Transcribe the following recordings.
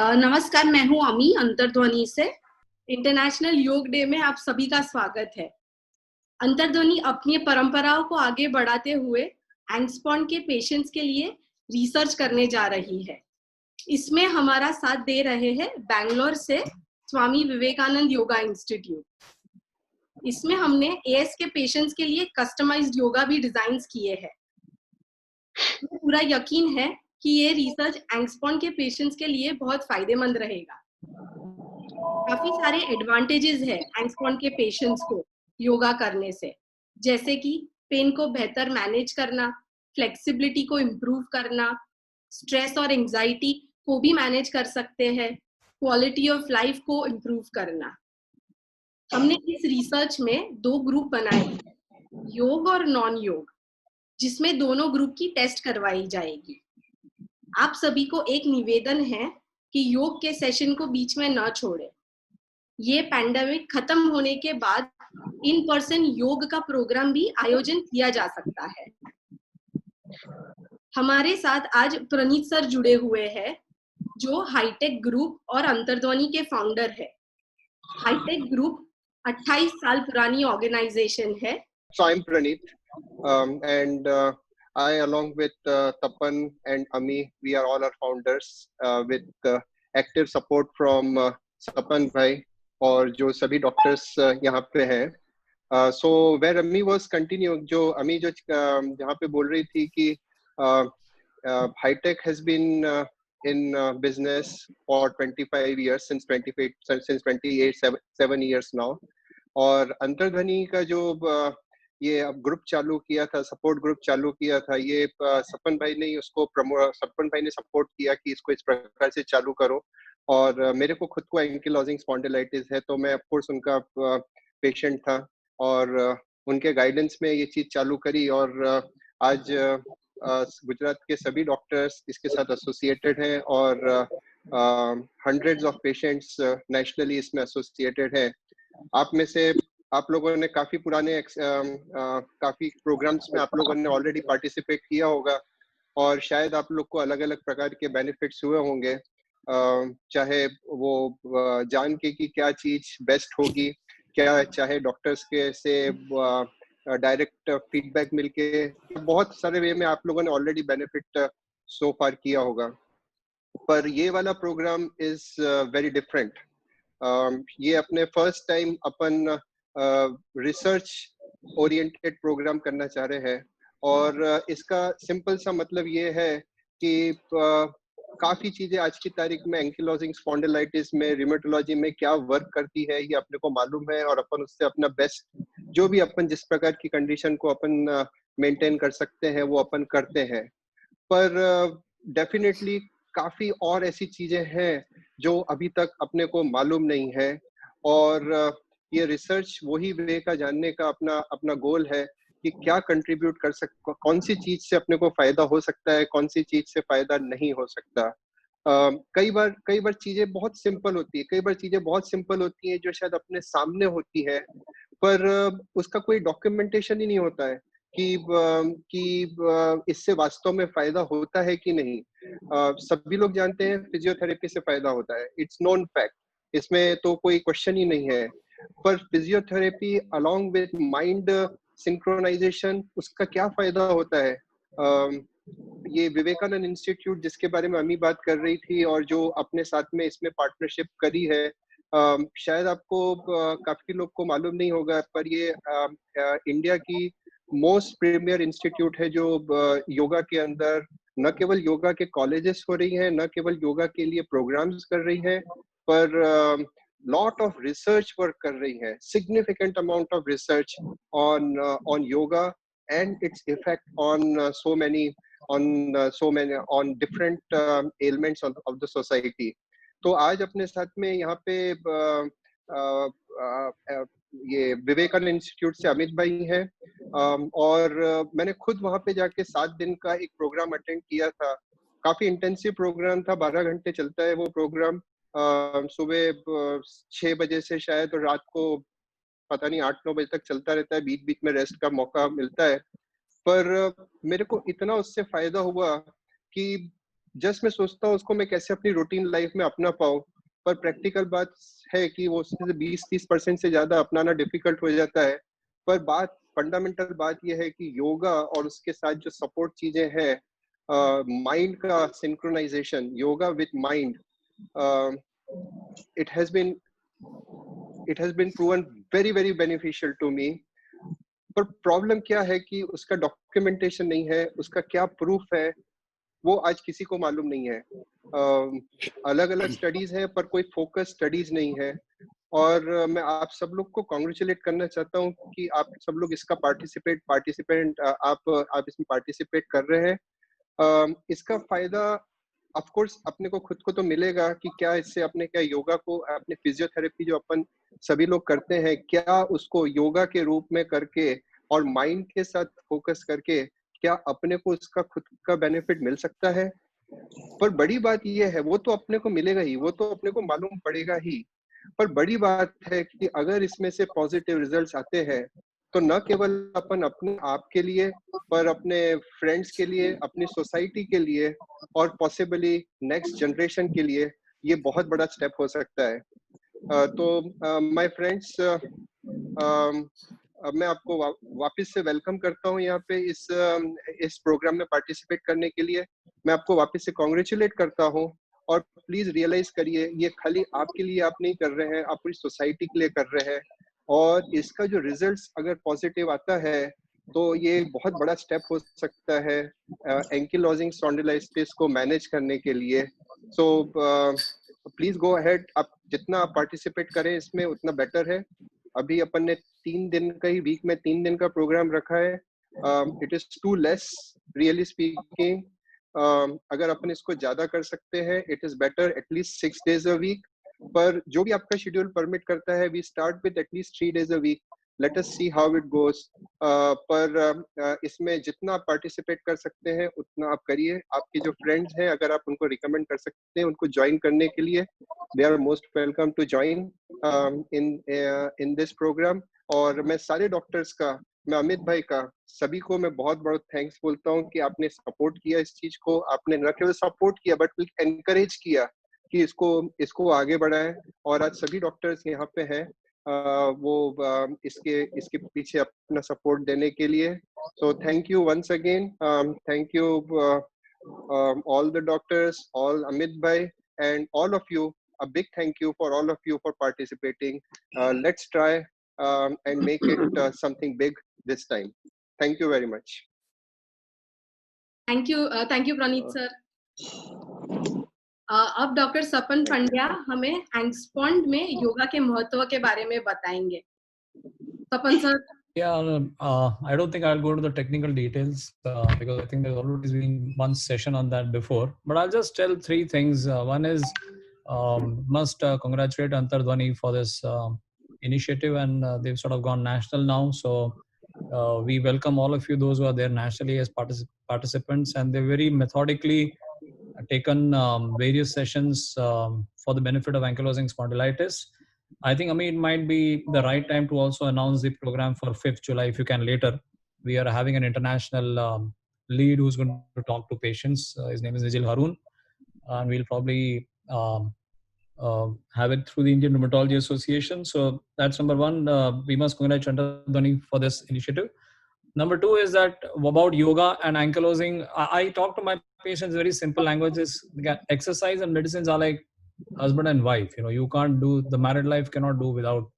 नमस्कार, मैं हूँ अमी अंतर्ध्वनि से। इंटरनेशनल योग डे में आप सभी का स्वागत है। अंतर्ध्वनि अपनी परंपराओं को आगे बढ़ाते हुए एंग्स्पॉन के पेशेंट्स के लिए रिसर्च करने जा रही है। इसमें हमारा साथ दे रहे हैं बैंगलोर से स्वामी विवेकानंद योगा इंस्टीट्यूट। इसमें हमने एएस के पेशेंट्स के लिए कस्टमाइज्ड योगा भी डिजाइन किए हैं। मुझे पूरा यकीन है कि ये रिसर्च एंग्स्पॉन के पेशेंट्स के लिए बहुत फायदेमंद रहेगा। काफी सारे एडवांटेजेस है एंग्स्पॉन के पेशेंट्स को योगा करने से, जैसे कि पेन को बेहतर मैनेज करना, फ्लेक्सिबिलिटी को इम्प्रूव करना, स्ट्रेस और एंजाइटी को भी मैनेज कर सकते हैं, क्वालिटी ऑफ लाइफ को इम्प्रूव करना। हमने इस रिसर्च में 2 ग्रुप बनाए, योग और नॉन योग, जिसमें दोनों ग्रुप की टेस्ट करवाई जाएगी। आप सभी को एक निवेदन है कि योग के सेशन को बीच में न छोड़ें। ये पैंडेमिक खत्म होने के बाद इन पर्सन योग का प्रोग्राम भी आयोजन किया जा सकता है। हमारे साथ आज प्रणीत सर जुड़े हुए हैं, जो हाईटेक ग्रुप और अंतर्ध्वनि के फाउंडर है। हाईटेक ग्रुप 28 साल पुरानी ऑर्गेनाइजेशन है। So I'm Praneeth, and I, along with Tapan and Ami, we are all our founders with active support from Tapan bhai और जो सभी डॉक्टर्स यहाँ पे हैं। So where Ami was continuing, जो Ami जो यहाँ पे बोल रही थी कि Hitech has been in business for 25 years, since 7 years now, और अंतर्ध्वनि का जो ये अब ग्रुप चालू किया था, सपोर्ट ग्रुप चालू किया था, ये सपन भाई ने उसको सपन भाई ने सपोर्ट किया कि इसको इस प्रकार से चालू करो। और मेरे को खुद को एंकिलोजिंग स्पॉन्डिलाइटिस है, तो मैं ऑफ कोर्स उनका पेशेंट था और उनके गाइडेंस में ये चीज चालू करी। और आज गुजरात के सभी डॉक्टर्स इसके साथ एसोसिएटेड हैं और हंड्रेड्स ऑफ पेशेंट्स नेशनली इसमें एसोसिएटेड हैं। आप में से आप लोगों ने काफी पुराने काफी प्रोग्राम्स में आप लोगों ने ऑलरेडी पार्टिसिपेट किया होगा और शायद आप लोग को अलग अलग प्रकार के बेनिफिट्स हुए होंगे, चाहे वो जान के कि क्या चीज बेस्ट होगी, क्या चाहे डॉक्टर्स के से डायरेक्ट फीडबैक मिलके, बहुत सारे वे में आप लोगों ने ऑलरेडी बेनिफिट सो फार किया होगा। पर ये वाला प्रोग्राम इज वेरी डिफरेंट। ये अपने फर्स्ट टाइम अपन रिसर्च ओरिएंटेड प्रोग्राम करना चाह रहे हैं और इसका सिंपल सा मतलब ये है कि काफी चीजें आज की तारीख में एंकिलोजिंग स्पॉन्डिलाइटिस में, रिमेटोलॉजी में क्या वर्क करती है ये अपने को मालूम है और अपन उससे अपना बेस्ट, जो भी अपन जिस प्रकार की कंडीशन को अपन मेंटेन कर सकते हैं वो अपन करते हैं। पर डेफिनेटली काफी और ऐसी चीजें हैं जो अभी तक अपने को मालूम नहीं है और ये रिसर्च वही वे का जानने का अपना गोल है कि क्या कंट्रीब्यूट कर सकते, कौन सी चीज से अपने को फायदा हो सकता है, कौन सी चीज से फायदा नहीं हो सकता। कई बार चीजें बहुत सिंपल होती है, कई बार चीजें बहुत सिंपल होती हैं जो शायद अपने सामने होती है पर उसका कोई डॉक्यूमेंटेशन ही नहीं होता है कि इससे वास्तव में फायदा होता है कि नहीं। सभी लोग जानते हैं फिजियोथेरेपी से फायदा होता है, इट्स नोन फैक्ट, इसमें तो कोई क्वेश्चन ही नहीं है। पर physiotherapy along with mind synchronization, उसका क्या फायदा होता है? ये विवेकानंद इंस्टीट्यूट जिसके बारे में अमी बात कर रही थी और जो अपने साथ में इसमें पार्टनरशिप करी है, शायद आपको काफी लोग को मालूम नहीं होगा, पर ये इंडिया की मोस्ट प्रीमियर इंस्टीट्यूट है जो योगा के अंदर न केवल योगा के कॉलेजेस हो रही हैं, न केवल योगा के लिए प्रोग्राम्स कर रही हैं, पर lot of research work कर रही है, significant amount of research on yoga and its effect on on different ailments of the society. तो आज अपने साथ में यहाँ पे ये विवेकानंद इंस्टीट्यूट से अमित भाई हैं और मैंने खुद वहाँ पे जाके 7 दिन का एक प्रोग्राम अटेंड किया था। काफी इंटेंसिव प्रोग्राम था, 12 घंटे चलता है वो प्रोग्राम। सुबह 6 बजे से शायद और रात को पता नहीं 8-9 बजे तक चलता रहता है, बीच बीच में रेस्ट का मौका मिलता है। पर मेरे को इतना उससे फायदा हुआ कि जस्ट मैं सोचता हूँ उसको मैं कैसे अपनी रूटीन लाइफ में अपना पाऊँ, पर प्रैक्टिकल बात है कि वो उसमें से 20-30% से ज्यादा अपनाना डिफिकल्ट हो जाता है। पर बात फंडामेंटल बात यह है कि योगा और उसके साथ जो सपोर्ट चीजें हैं, माइंड का synchronization, yoga with mind, it has been proven very very beneficial to me. पर प्रॉब्लम क्या है कि उसका डॉक्यूमेंटेशन नहीं है, उसका क्या प्रूफ है वो आज किसी को मालूम नहीं है। अलग अलग स्टडीज हैं पर कोई फोकस स्टडीज नहीं है। और मैं आप सब लोग को कॉन्ग्रेचुलेट करना चाहता हूँ कि आप सब लोग इसका पार्टिसिपेंट आप इसमें पार्टिसिपेट कर रहे हैं। इसका फायदा ऑफ कोर्स अपने को खुद को तो मिलेगा कि क्या इससे अपने क्या योगा को, अपने फिजियोथेरेपी जो अपन सभी लोग करते हैं, क्या उसको योगा के रूप में करके और माइंड के साथ फोकस करके क्या अपने को उसका खुद का बेनिफिट मिल सकता है। पर बड़ी बात ये है, वो तो अपने को मिलेगा ही, वो तो अपने को मालूम पड़ेगा ही, पर बड़ी बात है कि अगर इसमें से पॉजिटिव रिजल्ट्स आते हैं तो न केवल अपन अपने आप के लिए पर अपने फ्रेंड्स के लिए, अपनी सोसाइटी के लिए और पॉसिबली नेक्स्ट जनरेशन के लिए ये बहुत बड़ा स्टेप हो सकता है। तो माय फ्रेंड्स, मैं आपको वापस से वेलकम करता हूँ यहाँ पे इस प्रोग्राम में पार्टिसिपेट करने के लिए। मैं आपको वापस से कॉन्ग्रेचुलेट करता हूँ और प्लीज रियलाइज करिए ये खाली आपके लिए आप नहीं कर रहे हैं, आप पूरी सोसाइटी के लिए कर रहे हैं। और इसका जो रिजल्ट्स अगर पॉजिटिव आता है तो ये बहुत बड़ा स्टेप हो सकता है एंकिलोजिंग स्पॉन्डिलोलिसिस को मैनेज करने के लिए। सो प्लीज गो अहेड, आप जितना आप पार्टिसिपेट करें इसमें उतना बेटर है। अभी अपन ने 3 दिन का ही, वीक में 3 दिन का प्रोग्राम रखा है। It is too less really speaking. अगर अपन इसको ज्यादा कर सकते हैं it is better, at least 6 days a week। पर जो भी आपका शेड्यूल परमिट करता है, we start with at least 3 days a week, let us see how it goes. पर इसमें जितना आप पार्टिसिपेट कर सकते हैं उतना आप करिए। आपके जो फ्रेंड्स हैं अगर आप उनको रिकमेंड कर सकते हैं उनको ज्वाइन करने के लिए, they are most welcome to join in this programme. और मैं सारे डॉक्टर्स का, मैं अमित भाई का, सभी को मैं बहुत बहुत थैंक्स बोलता हूँ कि आपने सपोर्ट किया इस चीज को। आपने न केवल सपोर्ट किया बट एनकरेज किया कि इसको आगे बढ़ाएं। और आज सभी डॉक्टर्स यहाँ पे हैं वो इसके पीछे अपना सपोर्ट देने के लिए। So thank you once again, thank you all the doctors, all Amit bhai, and all of you. A big thank you for all of you for participating. Let's try and make it something big this time. Thank you very much. Thank you Pranit sir. अब doctor Sapan Pandya हमें एंगस्पॉन्ड में योगा के महत्व के बारे में बताएंगे। सपन sir. Yeah, I don't think I'll go into the technical details because I think there's already been one session on that before. But I'll just tell 3 things. One is must congratulate Antardhwani for this initiative, and they've sort of gone national now. So we welcome all of you, those who are there nationally as participants, and they've very methodically taken various sessions for the benefit of ankylosing spondylitis. I think, Ami, it might be the right time to also announce the program for 5th July, if you can later. We are having an international lead who's going to talk to patients. His name is Nijil Haroon. And we'll probably have it through the Indian Rheumatology Association. So that's number 1. We must congratulate Antardhwani for this initiative. Number 2 is that about yoga and ankylosing, I talk to my patients very simple languages. Exercise and medicines are like husband and wife. You can't do, the married life cannot do without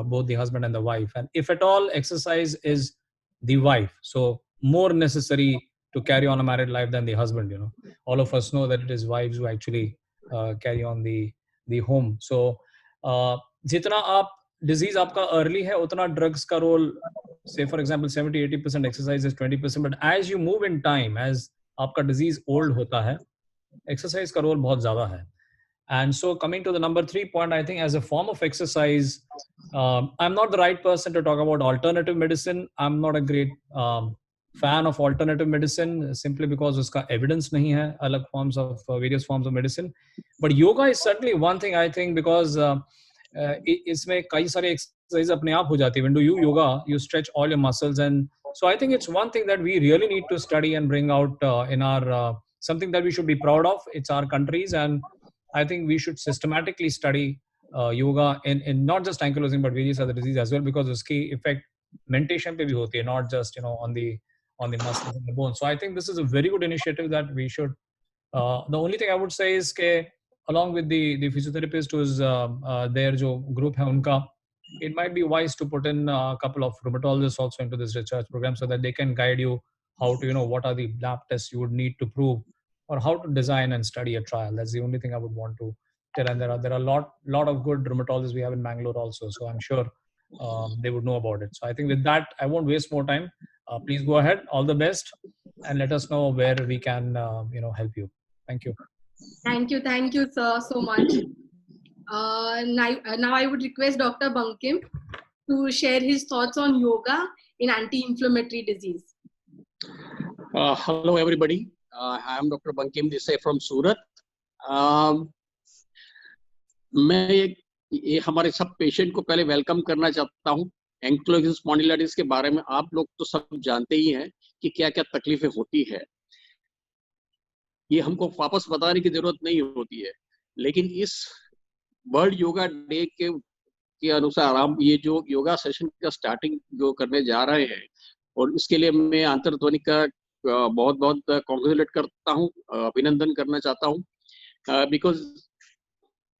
both the husband and the wife. And if at all, exercise is the wife, so more necessary to carry on a married life than the husband. All of us know that it is wives who actually carry on the home. So jitna aap disease aapka early hai utna drugs ka role, say for example 70-80% exercise is 20%, but as you move in time, as aapka disease old hota hai, exercise ka role bahut zyada hai. And so coming to the number 3 point, I think as a form of exercise, I'm not the right person to talk about alternative medicine. I'm not a great fan of alternative medicine simply because uska evidence nahi hai, alag forms of various forms of medicine. But yoga is certainly one thing, I think, because isme kai sare exercise apne aap ho jati hai. When do you yoga, you stretch all your muscles, and so I think it's one thing that we really need to study and bring out in our something that we should be proud of. It's our countries, and I think we should systematically study yoga in not just ankylosing but various other diseases as well, because uski effect mentation pe bhi hoti hai, not just on the muscles and the bones. So I think this is a very good initiative that we should. The only thing I would say is that along with the physiotherapist who's their jo group hai unka, it might be wise to put in a couple of rheumatologists also into this research program, so that they can guide you how to what are the lab tests you would need to prove, or how to design and study a trial. That's the only thing I would want to tell. And there are a lot of good rheumatologists we have in Bangalore also, so I'm sure they would know about it. So I think with that, I won't waste more time. Please go ahead, all the best, and let us know where we can help you. Thank you. Thank you, sir, so much. Now I would request Dr. Bankim to share his thoughts on yoga in anti-inflammatory disease. Hello, everybody. I am Dr. Bankim Desai from Surat. मैं ये हमारे सब patient को पहले welcome करना चाहता हूँ। Ankylosing spondylitis के बारे में आप लोग तो सब जानते ही हैं कि क्या क्या तकलीफें होती है, ये हमको वापस बताने की जरूरत नहीं होती है। लेकिन इस वर्ल्ड योगा डे के अनुसार हम ये जो योगा सेशन का स्टार्टिंग जो करने जा रहे हैं, और इसके लिए मैं अंतर्ध्वनि का बहुत बहुत कॉन्ग्रेचुलेट करता हूँ, अभिनंदन करना चाहता हूँ। बिकॉज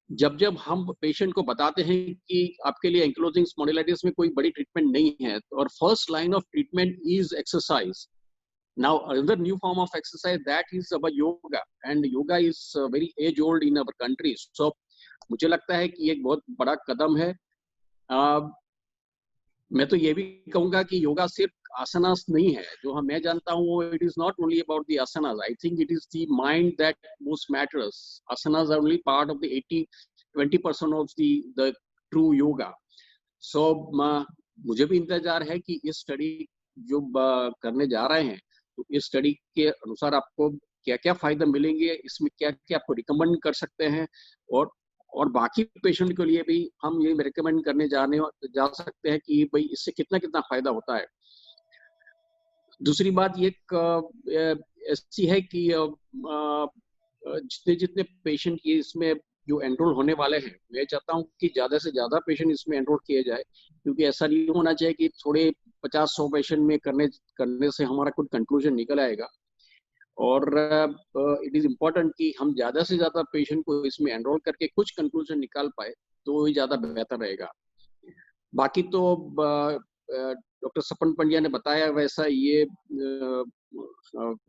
जब हम पेशेंट को बताते हैं कि आपके लिए एंक्लोजिंग स्पॉन्डिलाइटिस में कोई बड़ी ट्रीटमेंट नहीं है, और first line of treatment is exercise. Now another new form of exercise that is about yoga, and yoga is very age old in our country. So मुझे लगता है कि एक बहुत बड़ा कदम है. मैं तो ये भी कहूँगा कि योगा सिर्फ आसनास नहीं है, जो मैं जानता हूँ वो it is not only about the asanas. I think it is the mind that most matters. Asanas are only part of the 20% of the true yoga. So मुझे भी इंतजार है कि इस स्टडी जो करने जा रहे हैं, तो इस स्टडी के अनुसार आपको क्या क्या फायदा मिलेंगे, इसमें क्या क्या आपको रिकमेंड कर सकते हैं, और बाकी पेशेंट के लिए भी हम ये रिकमेंड करने जा सकते हैं कि भाई इससे कितना कितना फायदा होता है. दूसरी बात ये ऐसी है कि जितने जितने पेशेंट ये इसमें जो एनरोल होने वाले हैं, मैं चाहता हूँ कि ज़्यादा से ज़्यादा पेशेंट इसमें एनरोल किए जाए, क्योंकि ऐसा नहीं होना चाहिए कि थोड़े 50-100 पेशेंट में करने से हमारा कुछ कंक्लूजन निकल आएगा. और इट इज़ इम्पोर्टेंट कि हम ज़्यादा से ज़्यादा पेशेंट को इसमें एनरोल करके कुछ कंक्लूजन निकाल पाए, तो ये ज़्यादा बेहतर रहेगा. बाकी तो डॉक्टर सपन पंड्या ने बताया वैसा, ये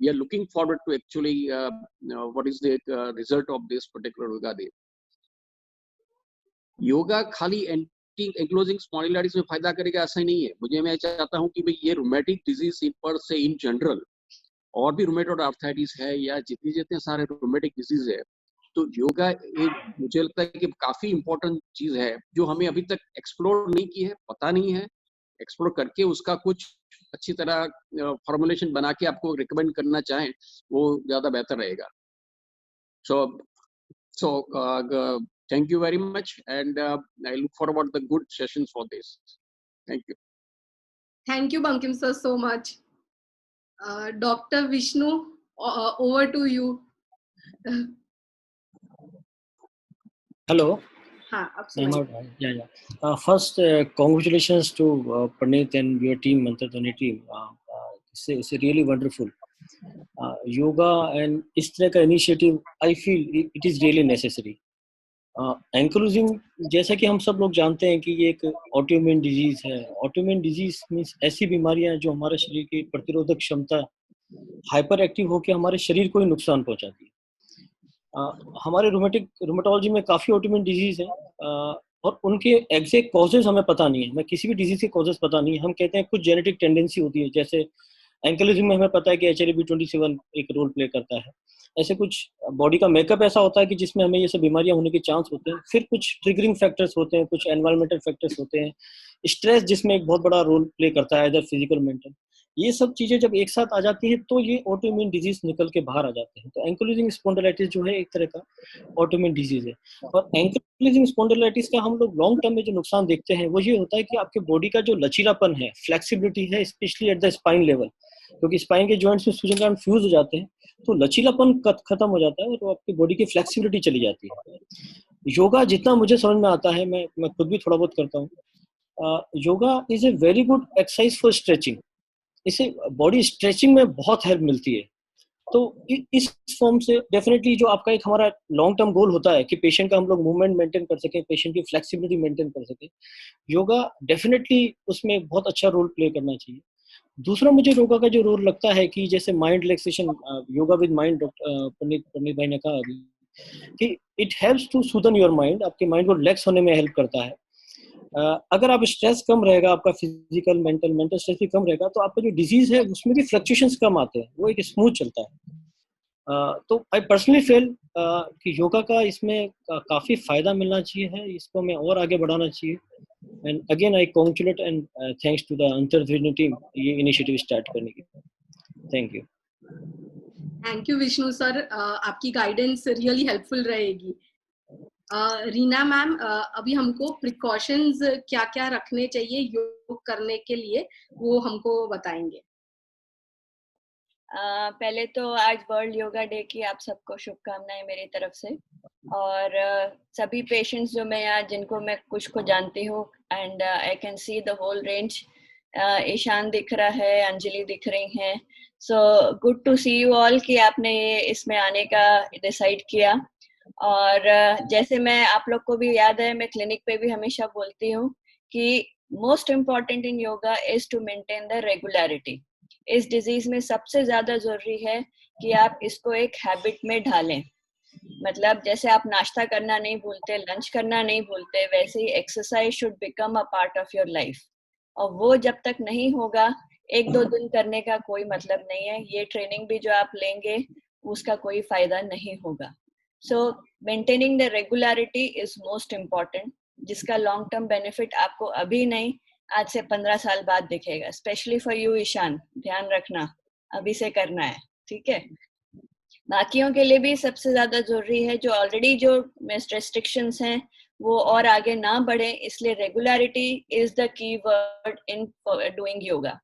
we are looking forward to actually what is the result of this particular yoga day. Yoga खाली एंक्लोजिंग स्पॉन्डिलाइटिस में फायदा करेगा ऐसा ही नहीं है. मैं चाहता हूं कि भाई ये रूमेटिक डिजीज पर से इन जनरल, और भी रूमेटॉइड आर्थराइटिस है या जितने जितने सारे रूमेटिक डिजीज है, तो योगा एक मुझे लगता है कि काफी इंपॉर्टेंट चीज है जो हमें अभी तक एक्सप्लोर नहीं की है, पता नहीं है. एक्सप्लोर करके उसका कुछ अच्छी तरह फॉर्मुलेशन बना के आपको रिकमेंड करना चाहें, वो ज्यादा बेहतर रहेगा. So thank you very much, and I look forward to the good sessions for this. Thank you. Thank you, Bankim sir, so much. Dr. Vishnu, over to you. Hello. Yeah. First, congratulations to Praneeth and your team, Antardhwani team. It's really wonderful. Yoga and इस तरह का initiative, I feel it is really necessary. Ankylosing, जैसा कि हम सब लोग जानते हैं कि ये एक ऑटोइम्यून डिजीज है. ऑटोइम्यून डिजीज मीन्स ऐसी बीमारियां जो हमारे शरीर की प्रतिरोधक क्षमता हाइपर एक्टिव होकर हमारे शरीर को ही नुकसान पहुंचाती है. हमारे रूमेटोलॉजी में काफ़ी ऑटोइम्यून डिजीज हैं, और उनके एग्जैक्ट कॉजेज हमें पता नहीं है. हमें किसी भी डिजीज के कॉजेज पता नहीं है. हम कहते हैं कुछ जेनेटिक टेंडेंसी होती है, जैसे एंक्लोजिंग में हमें पता है कि HIV27 एक रोल प्ले करता है. ऐसे कुछ बॉडी का मेकअप ऐसा होता है कि जिसमें हमें ये सब बीमारियां होने के चांस होते हैं. फिर कुछ ट्रिगरिंग फैक्टर्स होते हैं, कुछ एनवायरमेंटल फैक्टर्स होते हैं, स्ट्रेस जिसमें एक बहुत बड़ा रोल प्ले करता है, इधर फिजिकल मेंटल. ये सब चीजें जब एक साथ आ जाती हैं तो ये ऑटोइम्यून डिजीज निकल के बाहर आ जाते हैं. तो एंक्लोजिंग स्पॉन्डिलाइटिस जो है एक तरह का ऑटोइम्यून डिजीज है. और एंक्लोजिंग स्पॉन्डिलाइटिस का हम लोग लॉन्ग टर्म में जो नुकसान देखते हैं वो ये होता है कि आपके बॉडी का जो लचीलापन है, फ्लेक्सिबिलिटी है, specially at the spine level, क्योंकि स्पाइन के जॉइंट्स में सूजन फ्यूज हो जाते हैं, तो लचीलापन खत्म हो जाता है और आपकी बॉडी की फ्लेक्सिबिलिटी चली जाती है। योगा जितना मुझे समझ में आता है, मैं खुद भी थोड़ा बहुत करता हूँ, yoga is a very good exercise for stretching. इससे बॉडी स्ट्रेचिंग में बहुत हेल्प मिलती है। तो इस फॉर्म से डेफिनेटली जो आपका एक हमारा लॉन्ग टर्म गोल होता है कि पेशेंट का हम लोग मूवमेंट मेंटेन कर सकें, पेशेंट की फ्लेक्सिबिलिटी मेंटेन कर सकें, योगा डेफिनेटली उसमें बहुत अच्छा रोल प्ले करना चाहिए। दूसरा मुझे योगा का जो रोल लगता है कि जैसे mind relaxation, yoga with mind, doctor Pandit भाई ने कहा अभी कि it helps to soothen your mind, आपके माइंड को रिलैक्स होने में हेल्प करता है। अगर आप स्ट्रेस कम रहेगा, आपका फिजिकल मेंटल स्ट्रेस भी कम रहेगा, तो आपका जो डिजीज है उसमें भी फ्लक्चुएशंस कम आते हैं, वो एक स्मूथ चलता है। तो आई पर्सनली फील कि योगा का इसमें काफी फायदा मिलना चाहिए है, इसको हमें और आगे बढ़ाना चाहिए। And again I congratulate and thanks to the Antardhwani team ये इनिशिएटिव स्टार्ट करने के। Thank you. Thank you Vishnu sir, आपकी गाइडेंस रियली हेल्पफुल रहेगी। रीना मैम, अभी हमको प्रिकॉशंस क्या क्या रखने चाहिए योग करने के लिए, वो हमको बताएंगे। पहले तो आज वर्ल्ड योगा डे की आप सबको शुभकामनाएं मेरी तरफ से। और सभी पेशेंट्स जो मैं यहाँ जिनको मैं कुछ को जानती हूँ, and I can see the whole range. Ishaan दिख रहा है, अंजलि दिख रही हैं, so good to see you all कि आपने ये इसमें आने का डिसाइड किया। और जैसे मैं आप लोग को भी याद है, मैं क्लिनिक पे भी हमेशा बोलती हूँ कि most important in yoga is to maintain the regularity. इस डिजीज में सबसे ज्यादा जरूरी है कि आप इसको एक हैबिट में ढालें। मतलब जैसे आप नाश्ता करना नहीं भूलते, लंच करना नहीं भूलते, वैसे ही exercise should become a part of your life. और वो जब तक नहीं होगा, 1-2 दिन करने का कोई मतलब नहीं है। ये ट्रेनिंग भी जो आप लेंगे उसका कोई फायदा नहीं होगा। सो maintaining the regularity is most important, जिसका लॉन्ग टर्म बेनिफिट आपको अभी नहीं, आज से 15 साल बाद दिखेगा। स्पेशली फॉर यू ईशान, ध्यान रखना, अभी से करना है, ठीक है। बाकियों के लिए भी सबसे ज्यादा जरूरी है, जो ऑलरेडी जो रेस्ट्रिक्शंस हैं वो और आगे ना बढ़े, इसलिए regularity is the key word in doing yoga.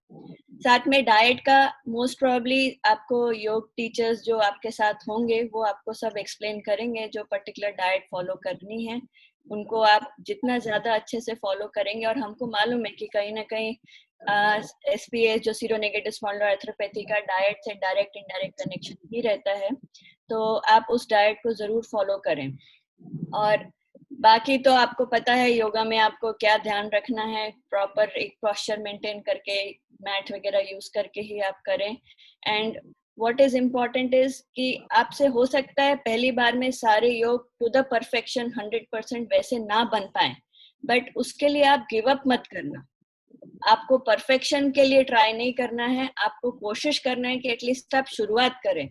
साथ में डाइट का मोस्ट प्रोबेबली आपको योग टीचर्स जो आपके साथ होंगे वो आपको सब एक्सप्लेन करेंगे, जो पर्टिकुलर डाइट फॉलो करनी है उनको आप जितना ज्यादा अच्छे से फॉलो करेंगे। और हमको मालूम है कि कहीं ना कहीं SPA जो सीरोनेगेटिव स्पॉन्डिलोआर्थरोपैथी का डाइट से डायरेक्ट इनडायरेक्ट कनेक्शन ही रहता है, तो आप उस डाइट को जरूर फॉलो करें। और बाकी तो आपको पता है योगा में आपको क्या ध्यान रखना है, प्रॉपर एक पोस्चर मेंटेन करके, मैट वगैरह यूज करके ही आप करें। And what is important is कि आपसे हो सकता है पहली बार में सारे योग टू द परफेक्शन 100% वैसे ना बन पाए, बट उसके लिए आप गिव अप मत करना। आपको परफेक्शन के लिए ट्राई नहीं करना है, आपको कोशिश करना है कि एटलीस्ट आप शुरुआत करें।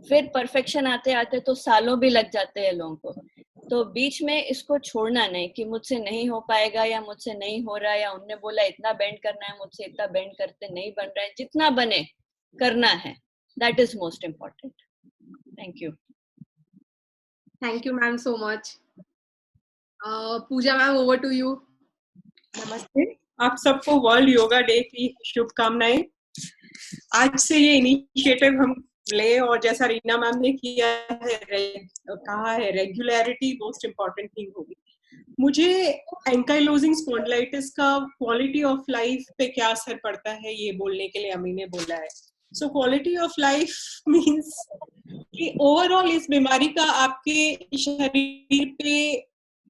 फिर परफेक्शन आते आते तो सालों भी लग जाते हैं लोगों को, तो बीच में इसको छोड़ना नहीं कि मुझसे नहीं हो पाएगा या मुझसे नहीं हो रहा, या उनने बोला इतना बेंड करना है, मुझसे इतना बेंड करते नहीं बन रहा है। जितना बने करना है, that is most important. Thank you. Thank you ma'am so much. Pooja ma'am, over to you. नमस्ते, आप सबको वर्ल्ड योगा डे की शुभकामनाएं। आज से ये इनिशिएटिव हम ले, और जैसा रीना मैम ने किया है, कहा है, रेगुलरिटी मोस्ट इम्पोर्टेंट थिंग होगी। मुझे एंकाइलोजिंग स्पॉन्डिलाइटिस का क्वालिटी ऑफ लाइफ पे क्या असर पड़ता है ये बोलने के लिए अमी ने बोला है। So quality of life means कि ओवरऑल इस बीमारी का आपके शरीर पे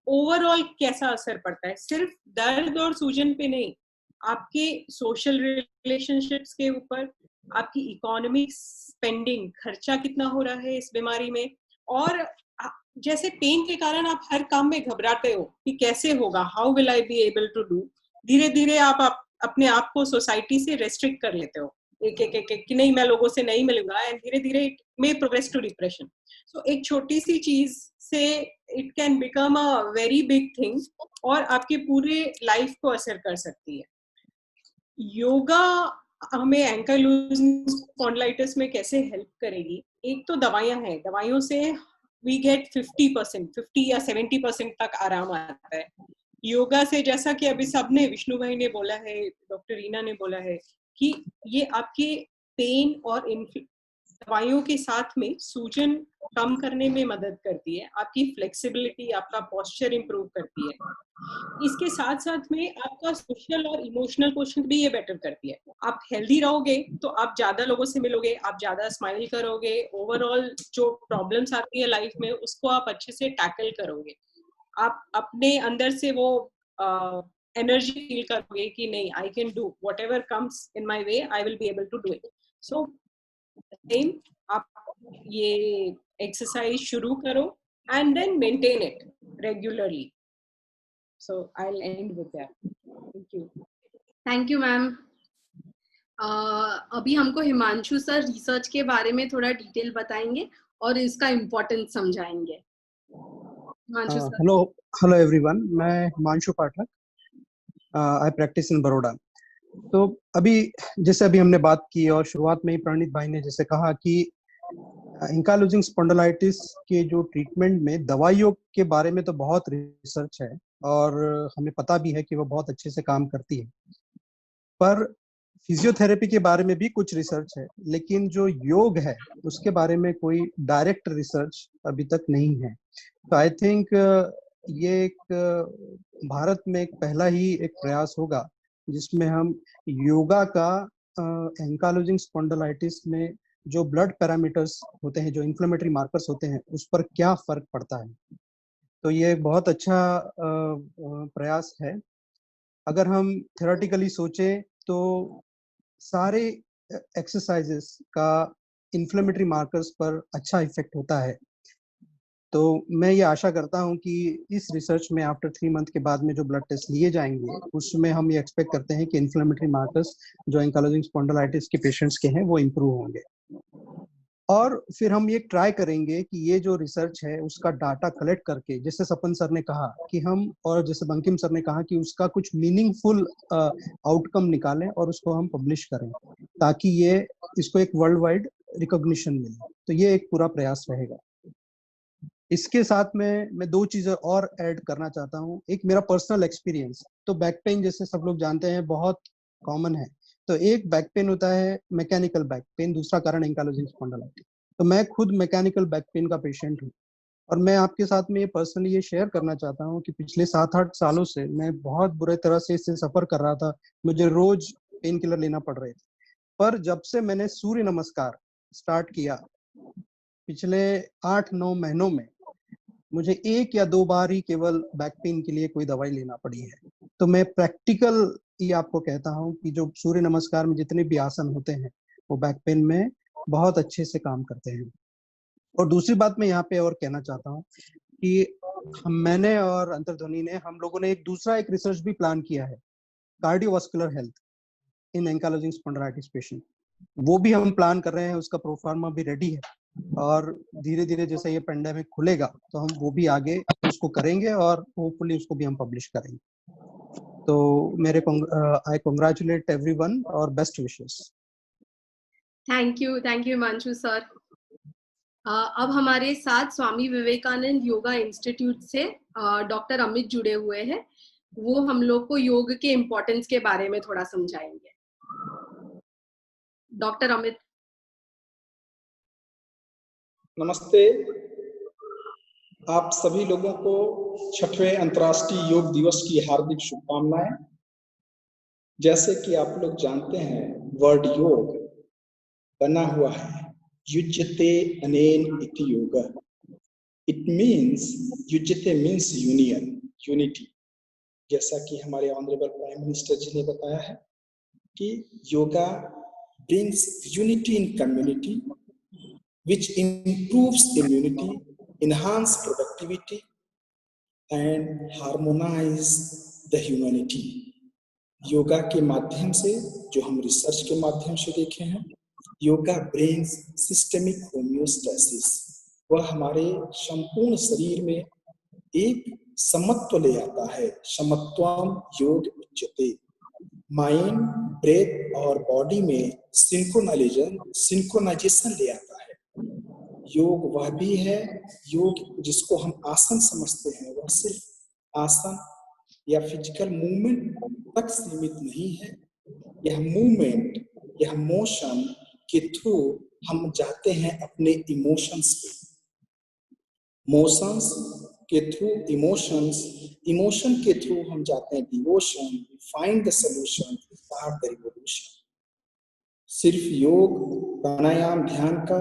ओवरऑल कैसा असर पड़ता है, सिर्फ दर्द और सूजन पे नहीं, आपके सोशल रिलेशनशिप्स के ऊपर, आपकी इकोनॉमिक स्पेंडिंग, खर्चा कितना हो रहा है इस बीमारी में। और जैसे पेन के कारण आप हर काम में घबराते हो कि कैसे होगा, how will I be able to do, धीरे धीरे आप अपने आप को सोसाइटी से रेस्ट्रिक्ट कर लेते हो, एक कि नहीं मैं लोगों से नहीं मिलूंगा, एंड धीरे धीरे it may progress to depression. So एक छोटी सी चीज से it can become a very big thing और आपके पूरे लाइफ को असर कर सकती है। योगा हमें एंकाइलोजिंग स्पॉन्डिलाइटिस में कैसे हेल्प करेगी? एक तो दवाइयां हैं, दवाइयों से वी गेट 50 या 70% तक आराम आता है। योगा से, जैसा कि अभी सबने, विष्णु भाई ने बोला है, डॉक्टर रीना ने बोला है कि ये आपके पेन और दवाइयों के साथ में सूजन कम करने में मदद करती है, आपकी फ्लेक्सिबिलिटी, आपका पोस्चर इंप्रूव करती है। इसके साथ साथ में आपका सोशल और इमोशनल क्वेश्चन भी ये बेटर करती है। आप हेल्दी रहोगे तो आप ज्यादा लोगों से मिलोगे, आप ज्यादा स्माइल करोगे, ओवरऑल जो प्रॉब्लम्स आती है लाइफ में उसको आप अच्छे से टैकल करोगे। आप अपने अंदर से वो एनर्जी फील करोगे कि नहीं, I can do whatever comes in my way, I will be able to do it. So same आप ये एक्सरसाइज शुरू करो and then maintain it regularly. So I'll end with that. Thank you. Thank you, ma'am. अभी हमको Himanshu sir research के बारे में थोड़ा डिटेल बताएंगे और इसका इम्पोर्टेंस समझाएंगे। हिमांशु सर। हेलो एवरीवन, मैं हिमांशु पाठक, आई प्रैक्टिस इन बड़ौदा। तो अभी जैसे अभी हमने बात की और शुरुआत में ही प्रणीत भाई ने जैसे कहा कि एंकाइलोजिंग स्पॉन्डिलाइटिस के जो ट्रीटमेंट में दवाइयों के बारे में तो बहुत रिसर्च है और हमें पता भी है कि वो बहुत अच्छे से काम करती है, पर फिजियोथेरेपी के बारे में भी कुछ रिसर्च है, लेकिन जो योग है उसके बारे में कोई डायरेक्ट रिसर्च अभी तक नहीं है। तो आई थिंक ये एक भारत में एक पहला ही एक प्रयास होगा जिसमें हम योगा का एंकाइलोजिंग स्पॉन्डिलाइटिस में जो ब्लड पैरामीटर्स होते हैं, जो इन्फ्लेमेटरी मार्कर्स होते हैं, उस पर क्या फर्क पड़ता है। तो ये बहुत अच्छा प्रयास है। अगर हम थ्योरेटिकली सोचें तो सारे एक्सरसाइजेस का इन्फ्लेमेटरी मार्कर्स पर अच्छा इफेक्ट होता है। तो मैं ये आशा करता हूं कि इस रिसर्च में आफ्टर 3 मंथ के बाद में जो ब्लड टेस्ट लिए जाएंगे उसमें हम ये एक्सपेक्ट करते हैं कि इन्फ्लेमेटरी मार्कर्स जो एंकाइलोजिंग स्पॉन्डिलाइटिस के पेशेंट्स के हैं वो इम्प्रूव होंगे। और फिर हम ये ट्राई करेंगे कि ये जो रिसर्च है उसका डाटा कलेक्ट करके, जैसे सपन सर ने कहा कि हम, और जैसे बंकिम सर ने कहा कि उसका कुछ मीनिंगफुल आउटकम निकालें और उसको हम पब्लिश करें ताकि ये इसको एक वर्ल्ड वाइड रिकॉग्निशन मिले। तो ये एक पूरा प्रयास रहेगा। इसके साथ में मैं 2 चीजें और ऐड करना चाहता हूँ। एक मेरा पर्सनल एक्सपीरियंस, तो बैक पेन जैसे सब लोग जानते हैं बहुत कॉमन है। तो एक बैक पेन होता है मैकेनिकल बैक पेन, दूसरा कारण एंकाइलोजिंग स्पॉन्डिलाइटिस। तो मैं खुद मैकेनिकल बैक पेन का पेशेंट हूँ और मैं आपके साथ में ये पर्सनली ये शेयर करना चाहता हूँ कि पिछले 7-8 सालों से मैं बहुत बुरे तरह से इससे सफर कर रहा था। मुझे रोज पेन किलर लेना पड़ रहे थे, पर जब से मैंने सूर्य नमस्कार स्टार्ट किया पिछले 8-9 महीनों में मुझे 1 या 2 बार ही केवल बैक पेन के लिए कोई दवाई लेना पड़ी है। तो मैं प्रैक्टिकल ये आपको कहता हूँ कि जो सूर्य नमस्कार में जितने भी आसन होते हैं वो बैक पेन में बहुत अच्छे से काम करते हैं। और दूसरी बात मैं यहाँ पे और कहना चाहता हूँ कि मैंने और अंतर्ध्वनि ने, हम लोगों ने एक रिसर्च भी प्लान किया है, कार्डियोवास्कुलर हेल्थ इन एंकाइलोजिंग स्पॉन्डिलाइटिस पेशेंट। वो भी हम प्लान कर रहे हैं, उसका प्रोफार्मा भी रेडी है और धीरे धीरे जैसे ये पेंडेमिक खुलेगा तो हम वो भी आगे उसको करेंगे और होपफुली उसको भी हम पब्लिश करेंगे। तो मेरे आई कांग्रेचुलेट एवरीवन और best wishes. Thank you Himanshu sir. अब हमारे साथ स्वामी विवेकानंद योगा इंस्टीट्यूट से डॉक्टर अमित जुड़े हुए हैं। वो हम लोग को योग के इम्पोर्टेंस के बारे में थोड़ा समझाएंगे। डॉक्टर अमित। नमस्ते, आप सभी लोगों को 6वें अंतर्राष्ट्रीय योग दिवस की हार्दिक शुभकामनाएं। जैसे कि आप लोग जानते हैं, वर्ड योग बना हुआ है युज्यते अनेन इति योगा। इट मीन्स, युज्यते मीन्स यूनियन, यूनिटी। जैसा कि हमारे ऑनरेबल प्राइम मिनिस्टर जी ने बताया है कि yoga brings unity in community, which improves immunity, enhance productivity, and harmonize the humanity. Yoga के माध्यम से, जो हम रिसर्च के माध्यम से देखे हैं, योगा brings systemic homeostasis। वह हमारे संपूर्ण शरीर में एक समत्व ले आता है। समत्वम योग उच्यते। माइंड, ब्रेथ और बॉडी में सिंक्रोनाइजेशन ले आता है। योग वह भी है, योग जिसको हम आसन समझते हैं वह सिर्फ आसन या फिजिकल मूवमेंट तक सीमित नहीं है। यह मूवमेंट, यह मोशन के थ्रू हम जाते हैं अपने इमोशंस पे, मोशंस के थ्रू इमोशन के थ्रू हम जाते हैं devotion, find the solution, start the revolution. सिर्फ योग, प्राणायाम, ध्यान का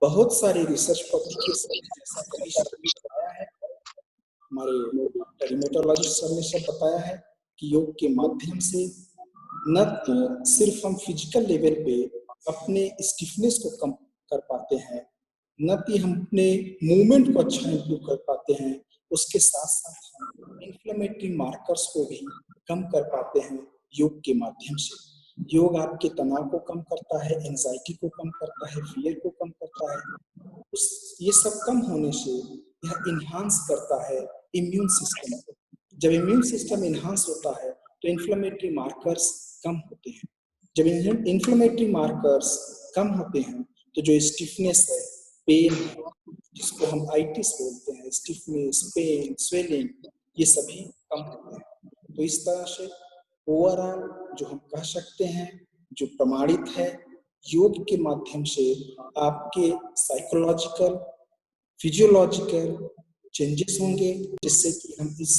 बहुत सारे रिसर्च पब्लिकेशन जैसा कई सर ने बताया है, हमारे डेर्मेटोलॉजिस्ट सर ने सब बताया है कि योग के माध्यम से न तो सिर्फ हम फिजिकल लेवल पे अपने स्टिफनेस को कम कर पाते हैं, न कि हम अपने मूवमेंट को अच्छा इम्प्रूव कर पाते हैं, उसके साथ साथ हम इन्फ्लेमेटरी मार्कर्स को भी कम कर पाते हैं योग के माध्यम से। योग आपके तनाव को कम करता है, एंजाइटी को कम करता है, फियर को कम करता है। ये सब कम होने से यह इन्हांस करता है इम्यून सिस्टम को। जब इम्यून सिस्टम इन्हांस होता है तो इन्फ्लेमेटरी मार्कर्स कम होते हैं। जब इन्फ्लेमेटरी मार्कर्स कम होते हैं तो जो स्टिफनेस है, पेन है, जिसको हम आइटिस बोलते हैं, स्टिफनेस, पेन, स्वेलिंग, ये सभी कम होते हैं। तो इस तरह से ओवरऑल जो हम कह सकते हैं, जो प्रमाणित है, योग के माध्यम से आपके साइकोलॉजिकल, फिजियोलॉजिकल चेंजेस होंगे, जिससे कि हम इस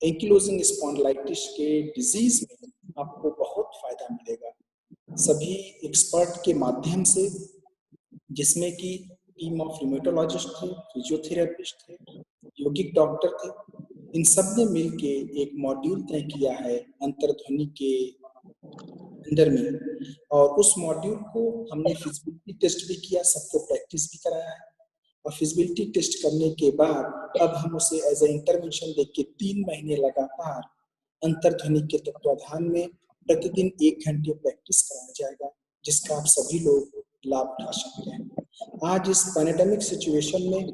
एंकिलोजिंग स्पॉन्डिलाइटिस के डिजीज में आपको बहुत फायदा मिलेगा। सभी एक्सपर्ट के माध्यम से, जिसमें कि टीम ऑफ रिमेटोलॉजिस्ट थे, फिजियोथेरेपिस्ट थे, योगिक डॉक्टर थे, इन सब ने मिलके एक मॉड्यूल तय किया है अंतर्ध्वनि के अंदर में, और उस मॉड्यूल को हमने फिजिबिलिटी टेस्ट भी किया, सबको प्रैक्टिस भी कराया है। और फिजिबिलिटी टेस्ट करने के बाद अब हम उसे एज ए इंटरवेंशन देख के 3 महीने लगातार अंतर्ध्वनि के तत्वाधान में प्रतिदिन 1 घंटे प्रैक्टिस कराया जाएगा, जिसका आप सभी लोग लाभ उठा सकते हैं। आज इस पैंडेमिक सिचुएशन में,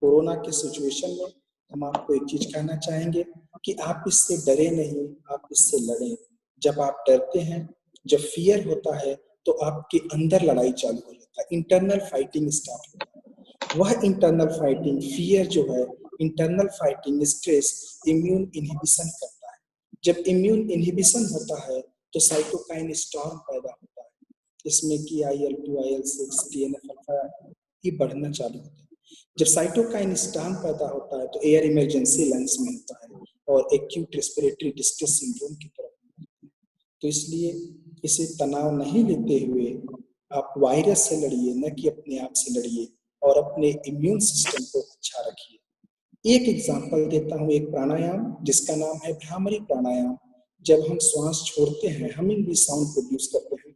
कोरोना के सिचुएशन में, हम आपको एक चीज कहना चाहेंगे कि आप इससे डरे नहीं, आप इससे लड़ें। जब आप डरते हैं, जब फियर होता है, तो आपके अंदर लड़ाई चालू हो जाता है, इंटरनल फाइटिंग स्टार्ट होता है। वह इंटरनल फाइटिंग, फियर जो है, internal fighting stress immune inhibition करता है। जब इम्यून इनहिबिशन होता है तो साइटोकाइन स्टॉर्म पैदा होता है, इसमें कि IL-2, IL-6, TNF-अल्फा ये बढ़ना चालू होता है। जब साइटोकाइन स्टॉर्म पैदा होता है तो एयर इमरजेंसी लंग्स में होता है और एक्यूट रेस्पिरेटरी डिस्ट्रेस सिंड्रोम की तरफ होता है। तो इसलिए इसे तनाव नहीं लेते हुए आप वायरस से लड़िए, न कि अपने आप से लड़िए, और अपने इम्यून सिस्टम को अच्छा रखिए। एक एग्जांपल देता हूँ, एक प्राणायाम जिसका नाम है भ्रामरी प्राणायाम। जब हम श्वास छोड़ते हैं, हमिंग भी साउंड प्रोड्यूस करते हैं।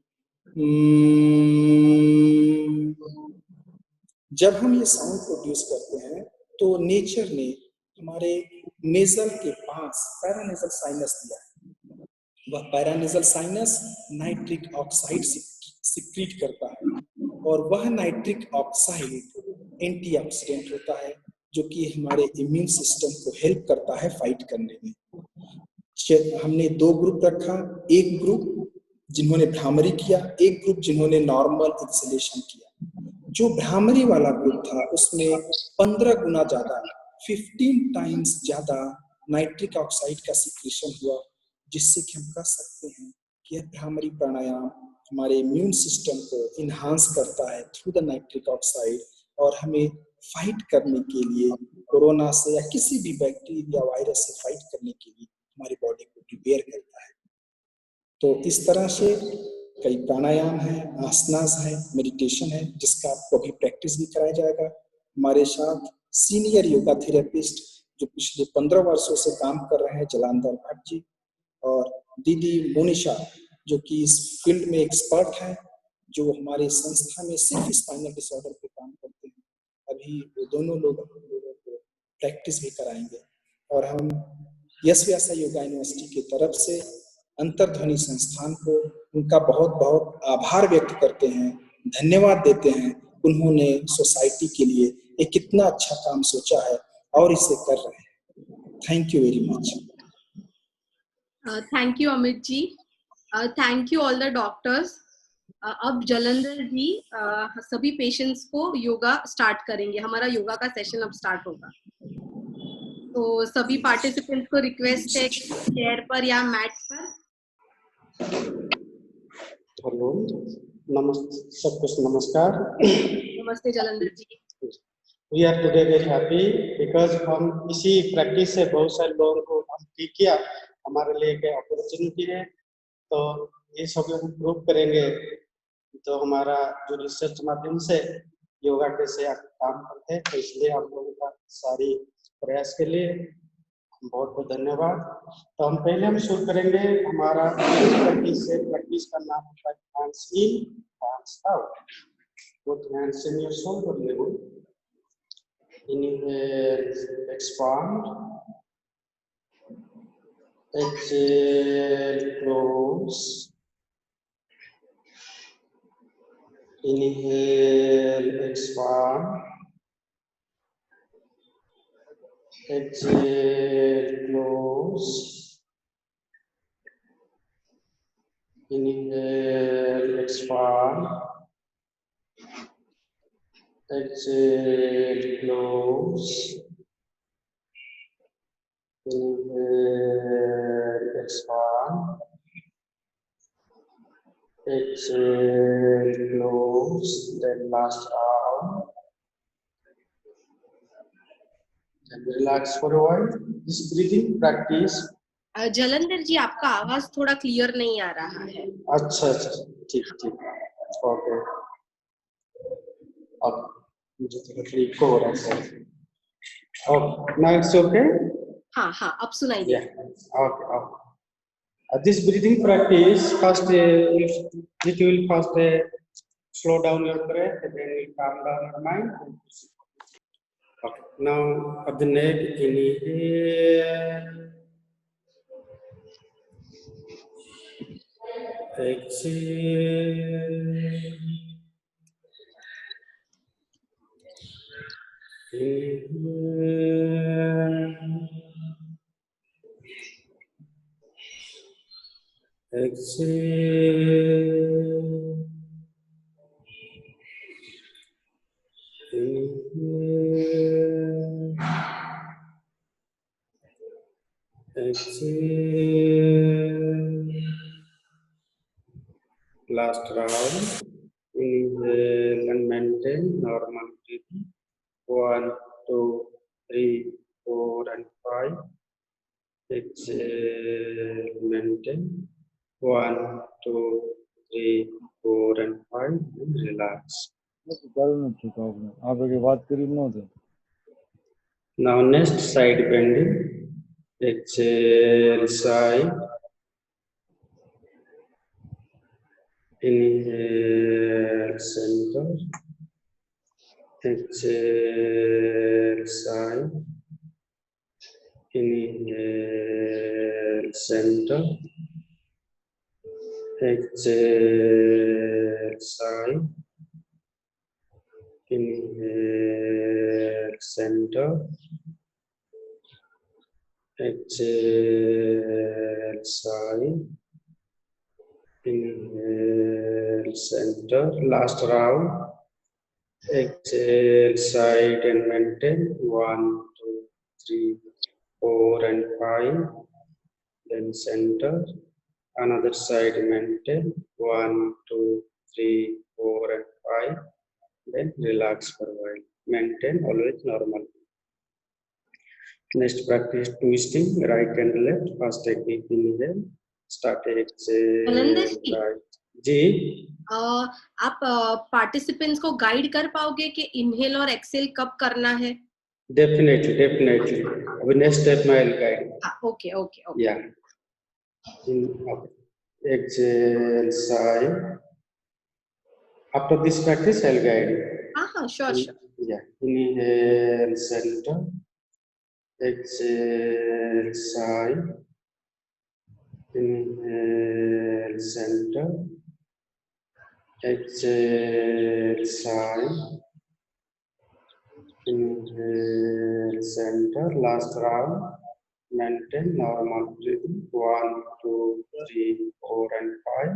जब हम ये साउंड प्रोड्यूस करते हैं तो नेचर ने हमारे नेजल के पास पैरानेजल साइनस दिया है। वह paranasal sinus nitric oxide secrete करता है, और वह नाइट्रिक ऑक्साइड एंटीऑक्सीडेंट होता है, जो कि हमारे इम्यून सिस्टम को हेल्प करता है फाइट करने में। हमने 2 ग्रुप रखा, एक ग्रुप जिन्होंने भ्रामरी किया, एक ग्रुप जिन्होंने नॉर्मल एक्सलेशन किया। जो भ्रामरी वाला ग्रुप था उसमें 15 गुना ज्यादा, 15 टाइम्स ज्यादा नाइट्रिक ऑक्साइड का सिक्रेशन हुआ, जिससे कि हम कह सकते हैं कि यह भ्रामरी प्राणायाम हमारे इम्यून सिस्टम को इन्हांस करता है थ्रू द नाइट्रिक ऑक्साइड, और हमें फाइट करने के लिए, कोरोना से या किसी भी बैक्टीरिया वायरस से फाइट करने के लिए हमारी बॉडी को प्रिपेयर करता है। तो इस तरह से कई प्राणायाम है, आसनास है, मेडिटेशन है, जिसका आपको अभी प्रैक्टिस भी कराया जाएगा। हमारे साथ सीनियर योगा थेरेपिस्ट जो पिछले 15 वर्षों से काम कर रहे हैं, जलांधर भट्ट जी, और दीदी मोनिशा जो कि इस फील्ड में एक्सपर्ट हैं, जो हमारे संस्था में सिर्फ स्पाइनल डिसऑर्डर पे काम करते हैं। अभी वो दोनों लोग हम लोगों को प्रैक्टिस भी कराएंगे। और हम यश व्यासा योगा यूनिवर्सिटी की तरफ से अंतर्ध्वनि संस्थान को उनका बहुत बहुत आभार व्यक्त करते हैं, धन्यवाद देते हैं। उन्होंने सोसाइटी के लिए एक कितना अच्छा काम सोचा है और इसे कर रहे हैं। Thank you very much. Thank you Amit ji, thank you all the doctors. अब जलंधर जी सभी पेशेंट्स को योगा स्टार्ट करेंगे। हमारा योगा का सेशन अब स्टार्ट होगा, तो सभी पार्टिसिपेंट्स को रिक्वेस्ट है चेयर पर या मैट पर। हेलो। सबको नमस्कार. नमस्ते जालंधर जी. We are today very happy because हम इसी प्रैक्टिस से बहुत सारे लोगों को हम ठीक किया, हमारे लिए एक अपॉर्चुनिटी है. तो ये सब लोग प्रूव करेंगे तो हमारा जो रिसर्च माध्यम से योगा कैसे काम करते हैं, तो इसलिए आप लोगों का सारी प्रयास के लिए बहुत बहुत धन्यवाद. तो हम पहले हम शुरू करेंगे हमारा प्रैक्टिस से. प्रैक्टिस का नाम होता है hands in, hands out. Put hands in your shoulder level. Inhale, expand. Exhale, close. Inhale, expand. Exhale, close. Inhale, expand. Exhale, close. Inhale, expand. Exhale, close. Then last arm. And relax for a while. This breathing practice. Jalandhar जी, आपका आवाज थोड़ा clear नहीं आ रहा है. अच्छा अच्छा, ठीक ठीक, ओके ओके. मुझे थोड़ा ठीक हो रहा है sir. Okay, now it's okay. हाँ हाँ, अब सुनाई Yeah, okay, okay. This breathing practice, first it will first slow down your breath and then will calm down your mind. Okay, now at the neck, inhale, exhale, inhale, exhale, inhale, exhale. Last round. Inhale and maintain normal breathing. 1, 2, 3, 4, and 5. Exhale, maintain. 1, 2, 3, 4, and 5. And relax. Now next side bending. Exhale, side. Inhale, center. Exhale, side. Inhale, center. Exhale, side. Inhale, center. Exhale, side. Inhale, center. Last round. Exhale, side and maintain. 1, 2, 3, 4, and 5. Then center. Another side maintain. 1, 2, 3, 4, and 5. Then relax for a while. Maintain always normal. Next practice twisting right and left. First technique inhale. Start exhale. Right. जी. आप participants को guide कर पाओगे कि inhale और Excel कब करना है? Definitely, definitely. अभी next step में I'll guide. Okay. Yeah. Exhale, sigh. After this practice, I'll guide you. Sure. Yeah. Inhale, center. Exhale, sigh. Inhale, center. Exhale, sigh. Inhale, center. Last round. Maintain normal breathing. 1, 2, 3, 4, and 5.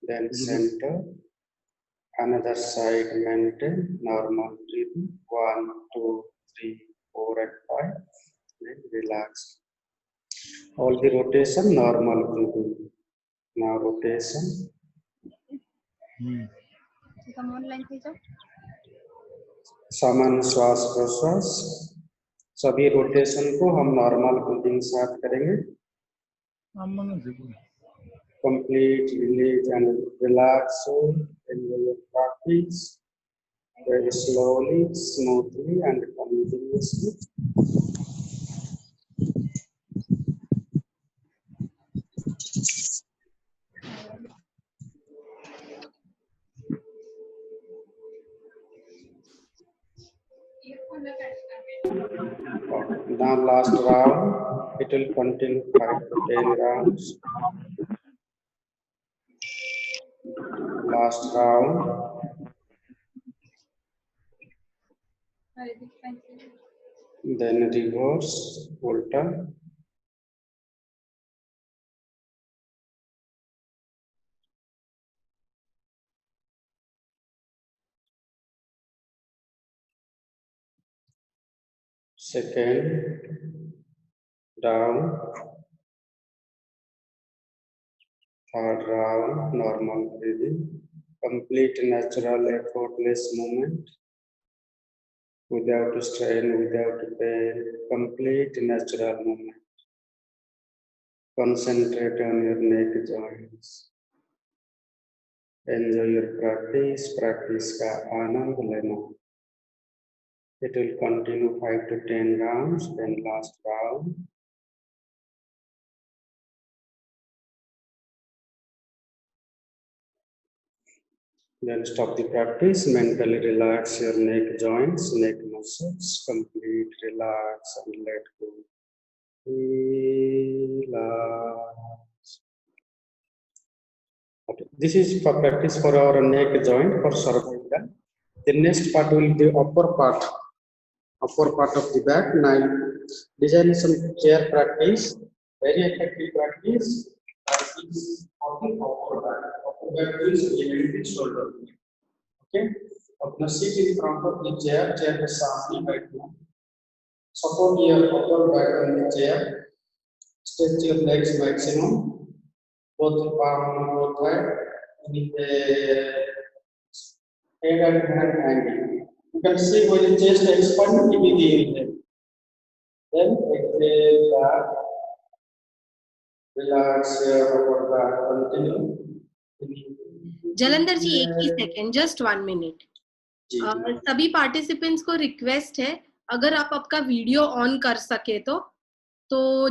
Then center. Another side maintain normal breathing. 1, 2, 3, 4, and 5. Then relax. All the rotation normal breathing. Now rotation. सामान्य श्वास प्रश्वास, सभी rotation को हम normal breathing साथ करेंगे। Complete release and relax in your practice very slowly, smoothly and continuously. Now last round, it will continue 5 to 10 rounds. Last round. Then reverse, ulta. Second, down. Third round, normal breathing. Complete natural effortless movement. Without strain, without pain, complete natural movement. Concentrate on your neck joints. Enjoy your practice, practice ka aanand lena. It will continue 5 to 10 rounds, then last round. Then stop the practice, mentally relax your neck joints, neck muscles, complete relax and let go. Relax. Okay. This is for practice for our neck joint for cervical. The next part will be upper part of the back. Now design some chair practice, very effective practice. Practice of the upper back. Upper back is related to shoulder. Okay. Now sit in front of the chair के सामने बैठना. Support your upper back on the chair. Stretch your legs maximum. Both palm, both hand, with the head and hand angle. You can see when the chest expands, it is the inhale. Then exhale back. Relax your upper back. Continue. Jalandhar जी एक ही second, just 1 minute. सभी participants को request है, अगर आप आपका video on कर सके तो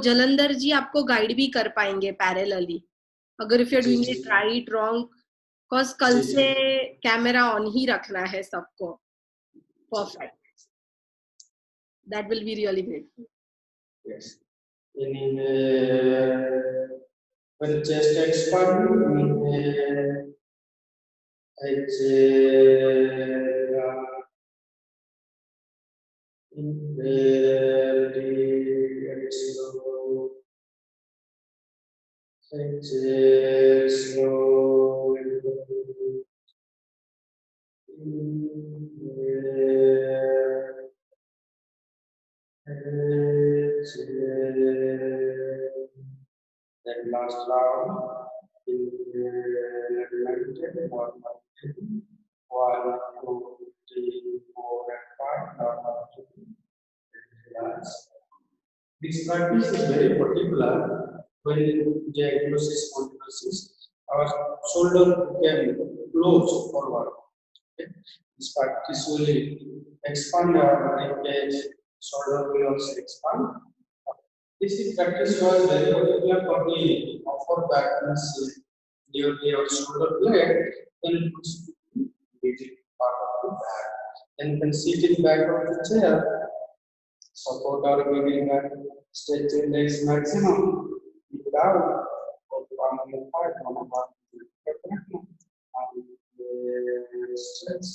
जलंधर जी आपको गाइड भी कर पाएंगे पैरेलली. अगर if you are doing it right wrong, because कल से कैमरा ऑन ही रखना है सबको. Perfect, that will be really great. Yes. When chest expand, exhale, inhale, deep, slow, exhale, slow, inhale, exhale. Then last round, inhale, meditate, normal breathing. 1, 2, 3, 4, and 5. Normal breathing. Relax. This practice is very particular when diagnosis spondylosis. Our shoulder can close forward. Okay? This practice will expand our ribcage. Shoulder will also expand. This practice was very particular for the upper back muscle near your shoulder blade. Then push the part of the back. Then you can sit in back of the chair. Support our body back. Stretch your legs maximum. Keep it out. Hold on your heart. Stretch.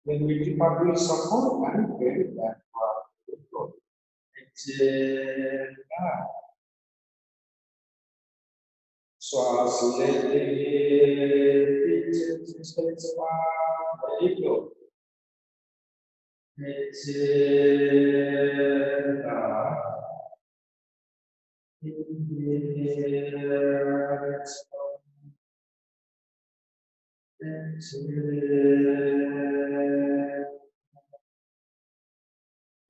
Then middle part will support and get it back to our floor. Exhale. श्वास लेते पीछे से very low. Exhale. Inhale. Exhale.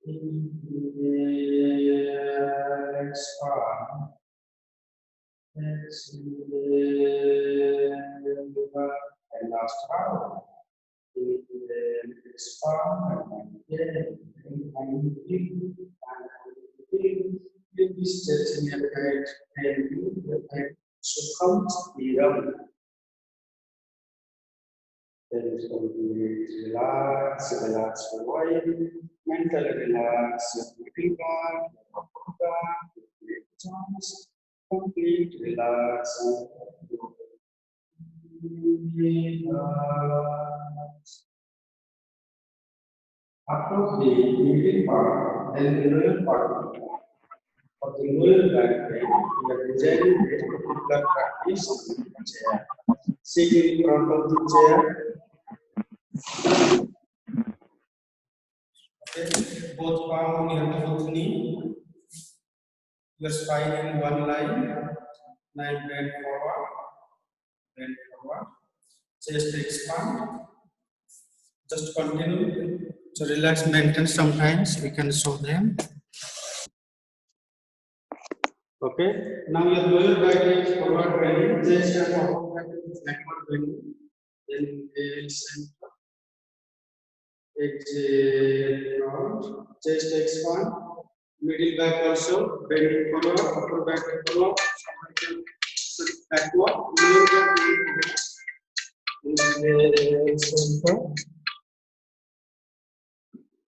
Inhale. Expand. Exhale. And last round. Inhale. Expand. And again. And you'll be stretching your head and your head. So count the Then it's going to be relax your body, mentally relax your middle back, your upper back, your arms, complete relax. Relax. After the middle part and the lower part of the lower back pain, we are designing a particular practice on the chair. Sitting in front of the chair. Okay. Both palm on your both knee. Your spine in one line. Bend forward. Bend forward. Chest expand. Just continue. So relax, maintain. Sometimes we can show them. Okay. Now your lower back is forward bending. Chest and upper back is backward bending. Then center. Exhale, round, chest expand, middle back also, bending forward, upper back forward, backward, lower back inhale, center,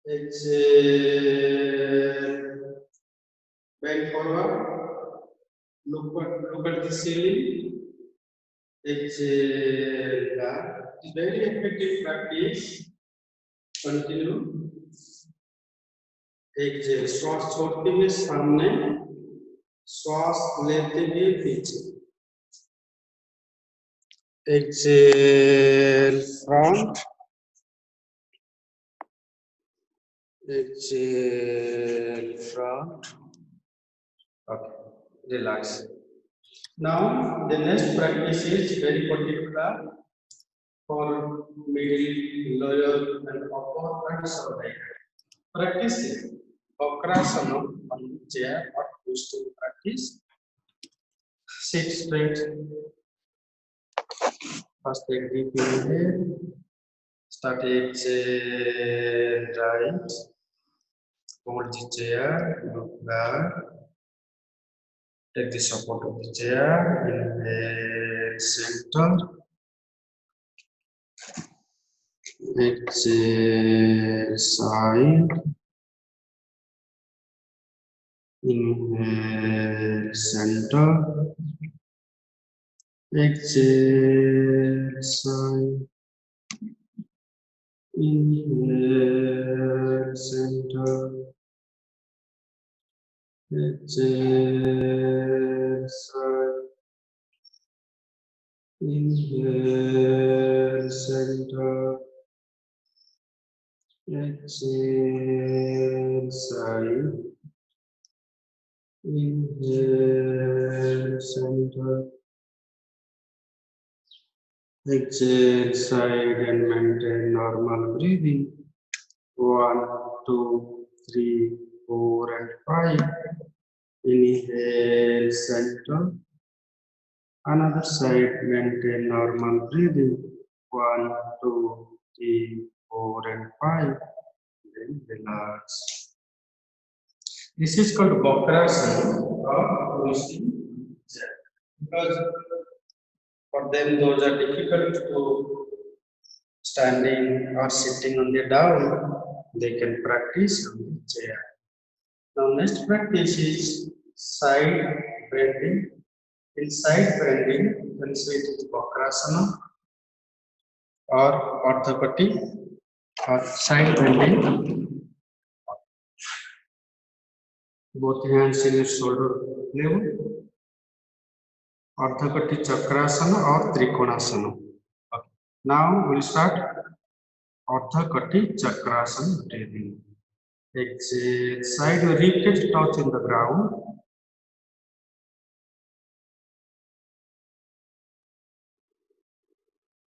exhale, bend forward, look at the ceiling, exhale, back. It's very effective practice. Continue. Exhale श्वास छोड़ते हुए सामने श्वास लेते हुए पीछे exhale front exhale front okay relax now the next practice is very particular for middle lower and upper parts of the practice Vakrasana on the chair or used to practice. Sit straight. First take deep inhale. Start exhale right. Hold the chair. Look back. Take the support of the chair. Inhale center. Exhale side. Inhale center. Exhale side. Inhale center. Exhale side. Inhale center. Exhale side. Inhale center. Exhale side and maintain normal breathing. 1, 2, 3, 4 and 5. Inhale center. Another side maintain normal breathing. 1, 2, 3, 4 and 5. Then relax. This is called Vakrasana or twisting chair. Because for them those are difficult to standing or sitting on the down, they can practice on the chair. Now next practice is side bending. In side bending, you can switch to Vakrasana or Ardhapati or side bending. Both hands in your shoulder level. Ardhapati Chakrasana or Trikonasana. Okay. Now we'll start Ardhapati Chakrasana breathing. Exhale, side ribcage touch in the ground.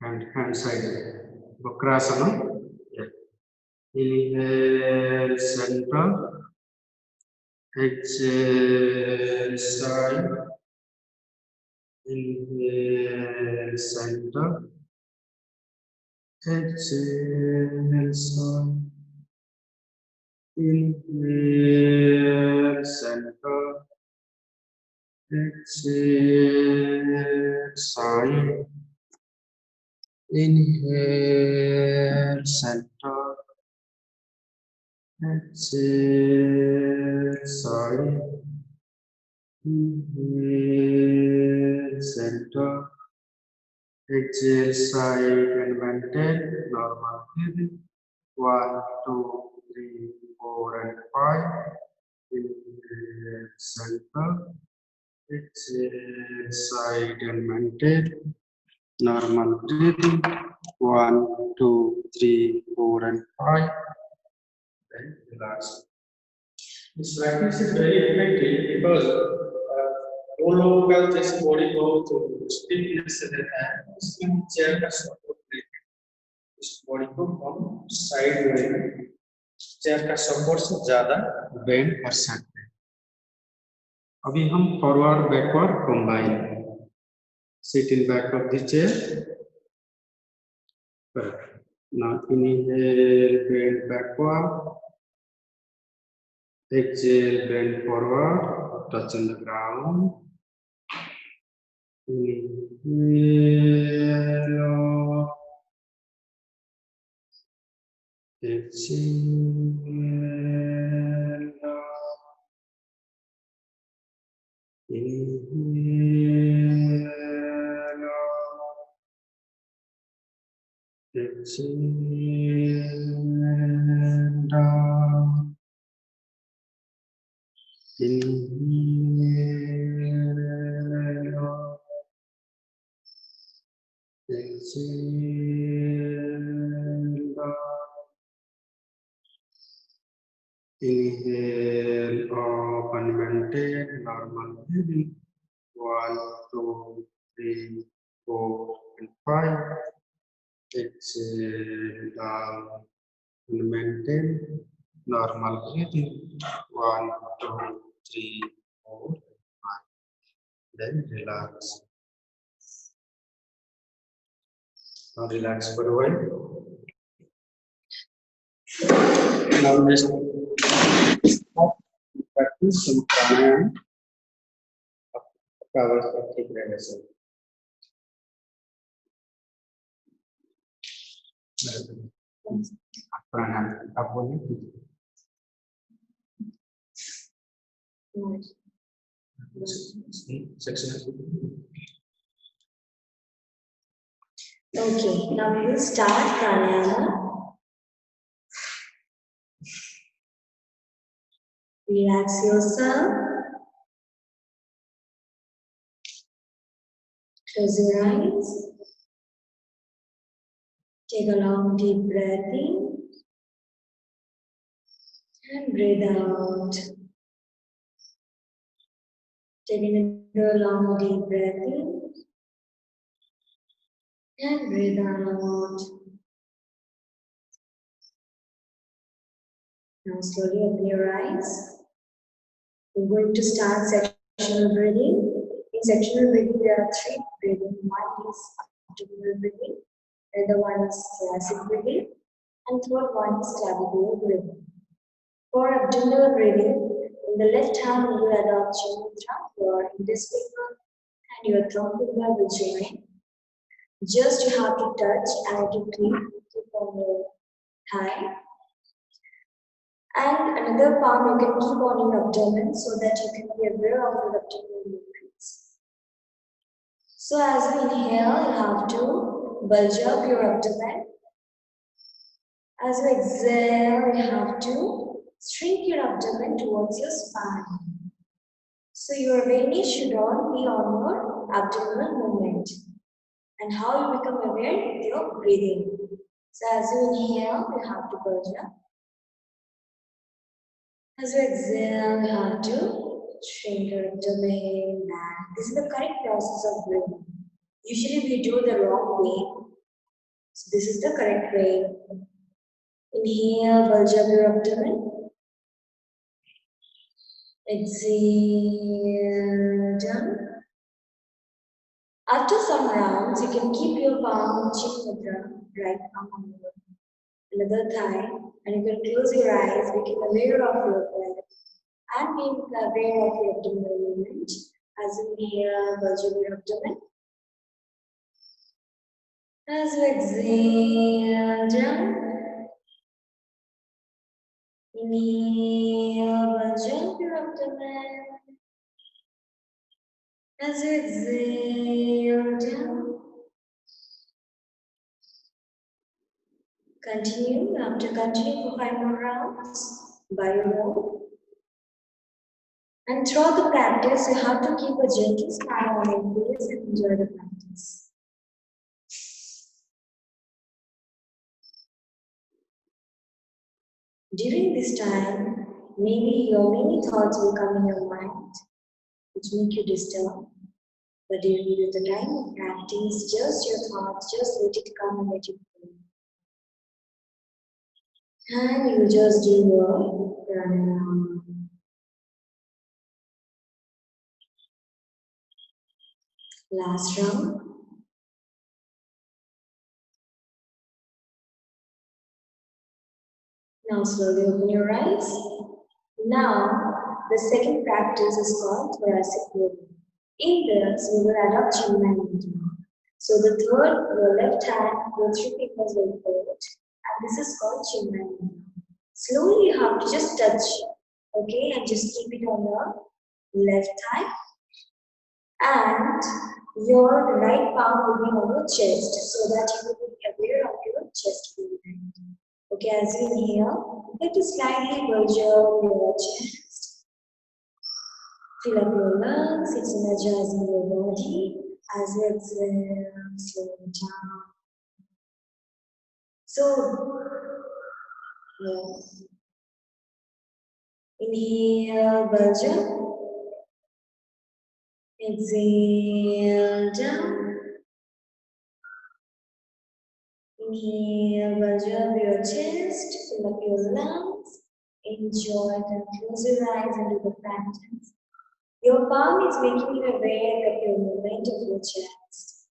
and hand side. Vakrasana. Yeah. Inhale, center. Exhale, side. Inhale, center. Exhale, side. Inhale, center. Exhale, side. Inhale, center. Exhale, side. Inhale, center. Exhale, side and maintain normal breathing. 1, 2, 3, 4, and 5. Inhale, center. Exhale, side and maintain normal breathing. 1, 2, 3, 4, and 5. Then relax. This practice is very effective because वो लोग का जैसे body बहुत stiffness से रहता है, इसमें हम चेयर का सपोर्ट लेके इस बॉडी को हम साइड में चेयर का सपोर्ट से ज्यादा बेंड कर सकते हैं. अभी हम forward backward combine. Sit in back of the chair. Correct. Now inhale, bend backward. Exhale, bend forward, touching the ground. Inhale. Exhale. Inhale. Exhale down. Inhale up. Exhale down. Inhale up and maintain normal breathing. 1, 2, 3, 4, and 5. Exhale down and maintain normal breathing. 1, 2, 3, 4, 5. Then relax. Now relax for a while. Now let's practice some pranayama. Covers for keep resting. Pranayama. आप बोलिए. Okay, now we will start pranayama. Relax yourself. Close your eyes. Take a long deep breath in and breathe out. Take another long deep breath in and breathe out. Now slowly open your eyes. We're going to start sectional breathing. In sectional breathing, there are 3 breathing. One is abdominal breathing, another one is thoracic breathing, and third one is clavicular breathing. For abdominal breathing, in the left hand you will adopt Chin Mudra, your index finger and your thumb finger will join. Just you have to touch and to keep on your thigh. And another palm you can keep on your abdomen so that you can be aware of your abdominal movements. So as you inhale, you have to bulge up your abdomen. As you exhale, you have to shrink your abdomen towards your spine. So your awareness should all be on your abdominal movement. And how you become aware with your breathing. So as you inhale, you have to bulge up. As you exhale, you have to shrink your abdomen back. This is the correct process of breathing. Usually we do the wrong way. So this is the correct way. Inhale, bulge up your abdomen. Exhale, down. After some rounds, you can keep your palm chin mudra, right palm on your another thigh, and you can close your eyes, become aware of your breath, and being aware of your abdominal movement. As you inhale, bulge up your abdomen. As you exhale, down. Inhale, bulge up your abdomen. As you exhale, down. Continue. You have to continue for 5 more rounds by your own. And throughout the practice, you have to keep a gentle smile on your face and enjoy the practice. During this time, maybe your many thoughts will come in your mind, which make you disturbed. But during the time of practice, just your thoughts, just let it come and let it go. And you just do your pranayama. Last round. Now slowly open your eyes. Now, the second practice is called thoracic breathing. In this, we will adopt Chinmay Mudra. So the third, your left hand, your 3 fingers will hold, and this is called Chinmay Mudra. Slowly, you have to just touch, okay, and just keep it on your left thigh, and your right palm will be on your chest, so that you will be aware of your chest movement. Okay, as you inhale, let it slightly bulge up your chest. Fill up your lungs, it's energizing your body. As you exhale, slow it down. So, inhale, bulge up. Exhale, down. Inhale, bulge up your chest, fill up your lungs. Enjoy them. Close your eyes and do the practice. Your palm is making you aware of your movement of your chest.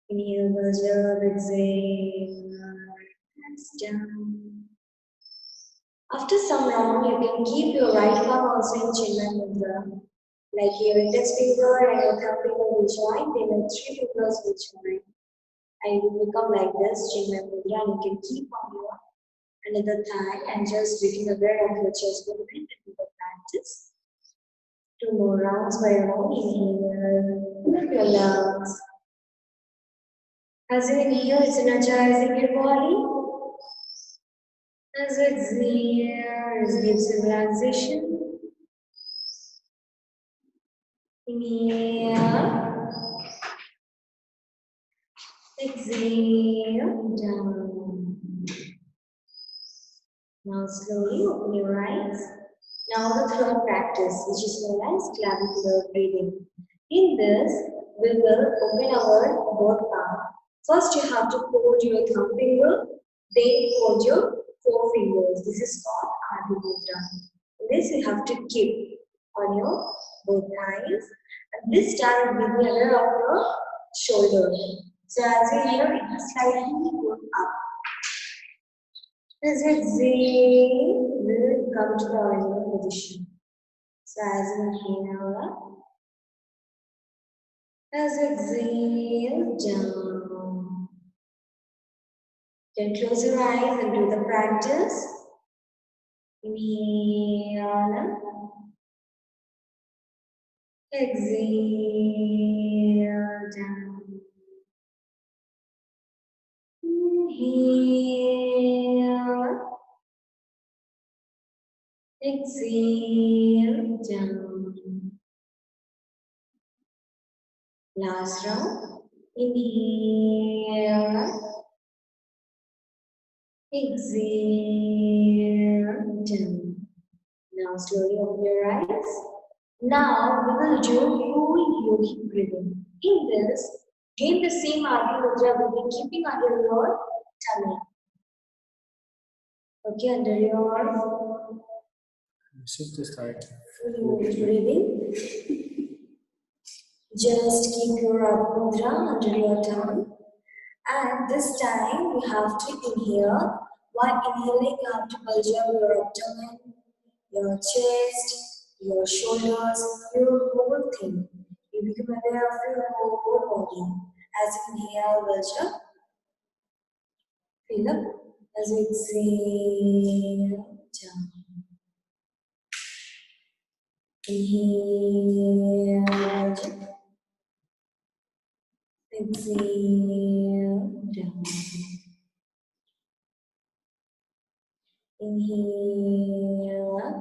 Inhale, bulge up, exhale, relax down. After some round, you can keep your right palm also in Chinmay Mudra. Like your index finger and your thumb finger will join, then your 3 fingers will join. And it will become like this, Chinmay Mudra, and you can keep on your another thigh and just become aware of your chest movement and do the practice. 2 more rounds by your own. Inhale, fill up your lungs. As you inhale, it's energizing your body. As you exhale, it gives you relaxation. Inhale. Exhale, down. Now slowly open your eyes. Now the third practice, which is known as clavicular breathing. In this, we will open our both palms. First, you have to hold your thumb finger, then hold your 4 fingers. This is called Adi Mudra. This you have to keep on your both thighs. And this time, be aware of your shoulder. So as you inhale, it will slightly go up. As you exhale, will come to the original position. So as you inhale up, as you exhale down. Then close your eyes and do the practice. Inhale up. Exhale down. Inhale. Exhale down. Last round. Inhale. Exhale down. Now slowly open your eyes. Now we will do full yogic breathing. In this, Again, the same Adi Mudra will be keeping under your tummy. Okay, under your breathing. Just keep your Adi Mudra under your tummy. And this time you have to inhale. While inhaling, you have to bulge up your abdomen, your chest, your shoulders, your whole thing. You become aware of your whole body. As you inhale, bulge up. Fill up. As you exhale, down. Inhale, bulge up. Exhale, down. Inhale up.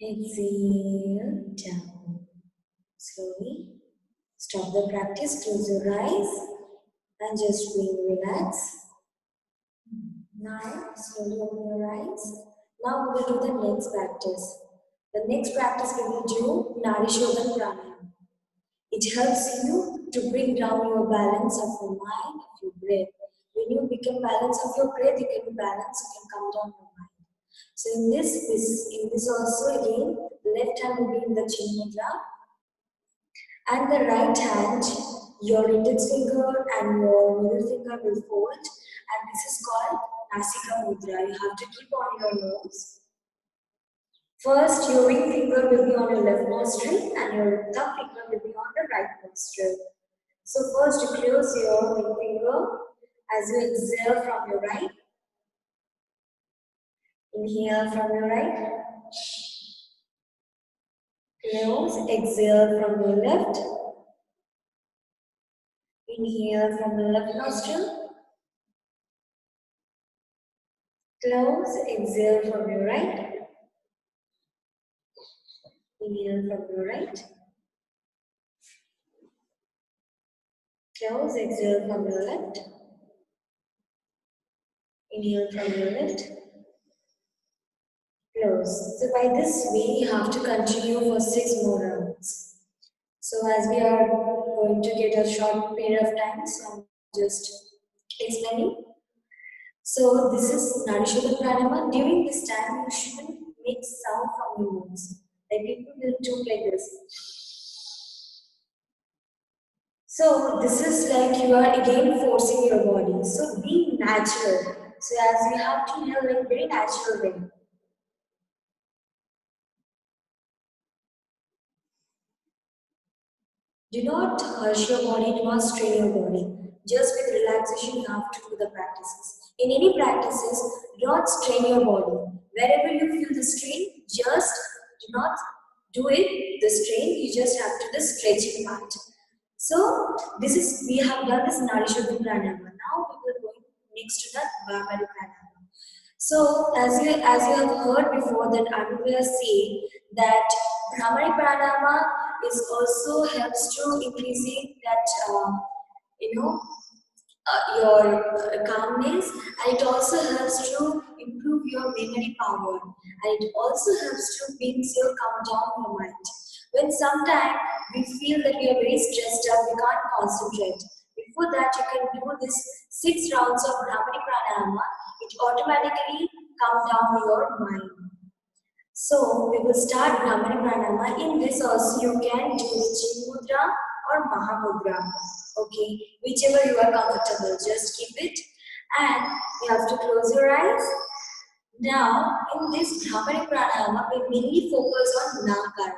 Exhale down. Slowly stop the practice, close your eyes and just relax. Now slowly open your eyes. Now we will do the next practice. The next practice we will do Nari Shodhan Pranayama. It helps you to bring down your balance of your mind, of your breath. When you become balance of your breath, you can balance, you can calm down your mind. So in this also again, the left hand will be in the Chin Mudra and the right hand, your index finger and your middle finger will fold, and this is called Nasika Mudra. You have to keep on your nose. First, your ring finger will be on your left nostril and your thumb finger will be on the right nostril. So first you close your ring finger as you exhale from your right. Inhale from your right. Close, exhale from your left. Inhale from the left nostril. Close, exhale from your right. Inhale from your right. Close, exhale from your left. Inhale from your left. Close. So by this way, you have to continue for 6 more rounds. So as we are going to get a short period of time, so I'm just explaining. So this is Nadi Shodhan Pranayama. During this time, you shouldn't make sound from your nose. Like people will do like this. So this is like you are again forcing your body. So be natural. So as you have to inhale like very natural way. Do not harsh your body, do not strain your body. Just with relaxation, you have to do the practices. In any practices, do not strain your body. Wherever you feel the strain, just do not do it, the strain, you just have to do the stretching part. So, this is, we have done this Nadi Shodhan Pranayama. Now we will go next to the Bhamari Pranayama. So, as you have heard before that Anubhaya say that Bhamari Pranayama is also helps to increasing that your calmness, and it also helps to improve your memory power, and it also helps to brings your calm down your mind. When sometimes we feel that we are very stressed out, we can't concentrate. Before that, you can do this 6 rounds of Bhamari Pranayama. It automatically calm down your mind. So we will start Bhamari Pranayama. In this also you can do Chin Mudra or Mahamudra. Okay, whichever you are comfortable, just keep it. And you have to close your eyes. Now, in this Bhamari Pranayama, we mainly focus on Nakara,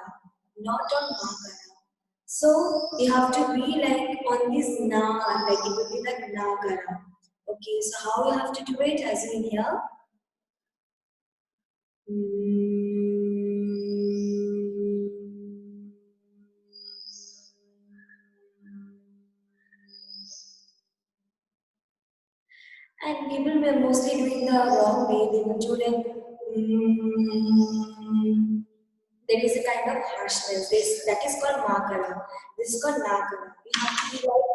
not on Makara. So you have to be like on this Na, like it will be like Nakara. Okay, so how you have to do it? As you inhale. And people were mostly doing the wrong way. They will do like there is a kind of harshness. That is called Makara. This is called Nakara. We have to be like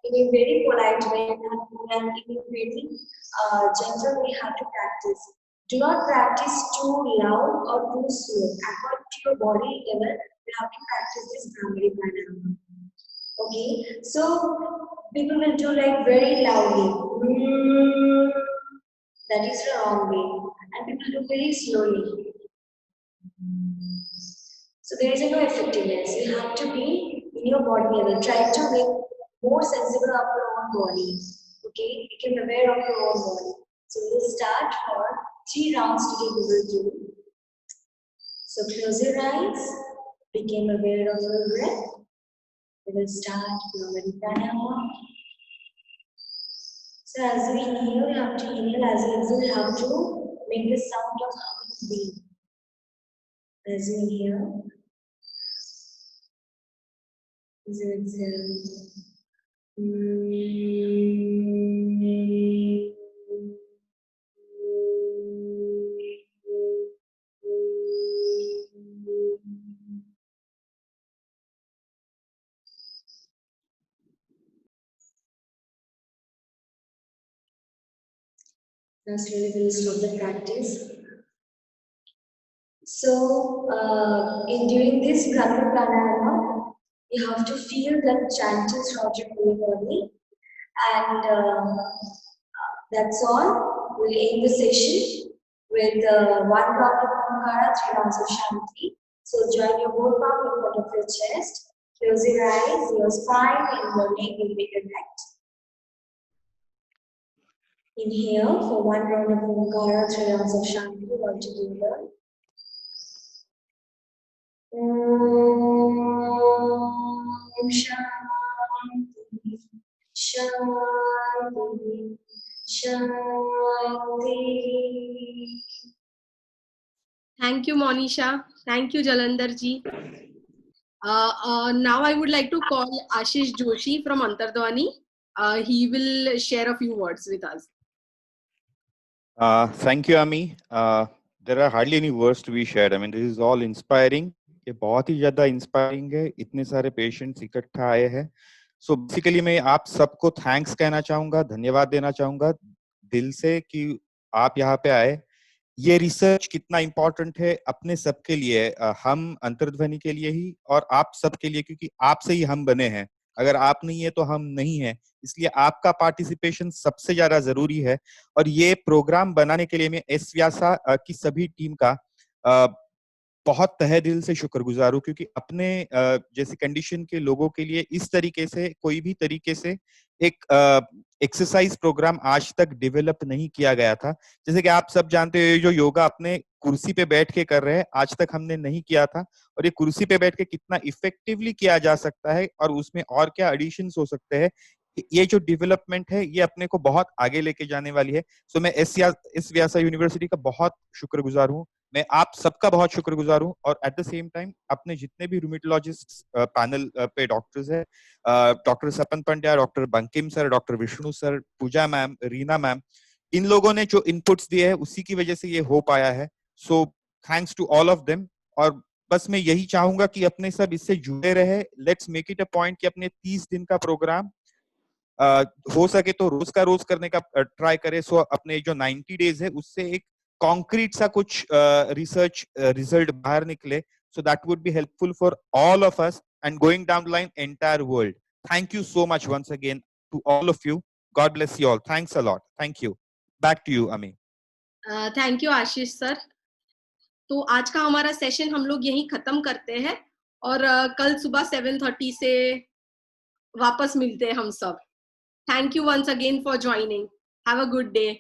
in a very polite way and in a very gentle way. Have to practice. Do not practice too loud or too slow. According to your body level, you have to practice this Bhamari Pranayama. Okay, so people will do like very loudly. That is the wrong way, and people do very slowly. So there is no effectiveness. You have to be in your body level. Try to be more sensible of your own body. Okay, become aware of your own body. So we will start for 3 rounds today. We will do. So close your eyes. Become aware of your breath. We will start Bhravati Pranayama. So as we inhale, you have to inhale. As we exhale, you have to make the sound of humming bee. As we inhale. As you exhale. Now slowly we will stop the practice. So during this Bhravati Pranayama, you have to feel that chanting throughout your whole body, and that's all. We'll end the session with 1 round of Omkara, 3 rounds of Shanti. So join your both palm in front of your chest. Close your eyes, your spine and your neck will be erect. Inhale for 1 round of Omkara, 3 rounds of Shanti all together. Om Shanti, Shanti, Shanti. Thank you, Monisha. Thank you, Jalandhar ji. Now I would like to call Ashish Joshi from Antardwani. He will share a few words with us. Thank you, Ami. There are hardly any words to be shared. I mean, this is all inspiring. ये बहुत ही ज्यादा inspiring है. इतने सारे patients इकट्ठा आए हैं. So basically मैं आप सबको थैंक्स कहना चाहूंगा, धन्यवाद देना चाहूंगा दिल से कि आप यहाँ पे आए. ये रिसर्च कितना इम्पोर्टेंट है अपने सबके लिए, हम अंतर्ध्वनि के लिए ही और आप सबके लिए, क्योंकि आपसे ही हम बने हैं. अगर आप नहीं है तो हम नहीं है. इसलिए आपका पार्टिसिपेशन सबसे ज्यादा जरूरी है. और ये प्रोग्राम बनाने के लिए मैं एस व्यासा की सभी टीम का बहुत तहे दिल से शुक्रगुजार हूं, क्योंकि अपने जैसे कंडीशन के लोगों के लिए इस तरीके से कोई भी तरीके से एक एक्सरसाइज प्रोग्राम आज तक डेवलप नहीं किया गया था. जैसे कि आप सब जानते हो, जो योगा अपने कुर्सी पे बैठ के कर रहे हैं, आज तक हमने नहीं किया था. और ये कुर्सी पे बैठ के कितना इफेक्टिवली किया जा सकता है और उसमें और क्या एडिशंस हो सकते हैं, ये जो डेवलपमेंट है ये अपने को बहुत आगे लेके जाने वाली है. सो मैं एस व्यासा यूनिवर्सिटी का बहुत शुक्रगुजार हूँ. मैं आप सबका बहुत शुक्रगुजार हूँ. और एट द सेम टाइम अपने जितने भी रूमेटोलॉजिस्ट पैनल पे डॉक्टर्स है, doctor Sapan Pandya, doctor Bankim sir, doctor Vishnu sir, Pooja ma'am, Reena ma'am, इन लोगों ने जो इनपुट्स दिए हैं उसी की वजह से ये हो पाया है. So thanks to all of them. और बस मैं यही चाहूंगा कि अपने सब इससे जुड़े रहे. Let's make it a point कि अपने 30 दिन का प्रोग्राम हो सके तो रोज का रोज करने का ट्राई करें. सो अपने जो 90 डेज है उससे एक कॉन्क्रीट सा कुछ रिसर्च रिजल्ट बाहर निकले. So that would be helpful for all of us and going down the line entire world. Thank you so much once again to all of you. God bless you all. Thanks a lot. Thank you. Back to you Ami. Thank you Ashish sir. तो आज का हमारा session हम लोग यहीं खत्म करते हैं और कल सुबह 7:30 से वापस मिलते हैं हम सब. Thank you once again for joining. Have a good day.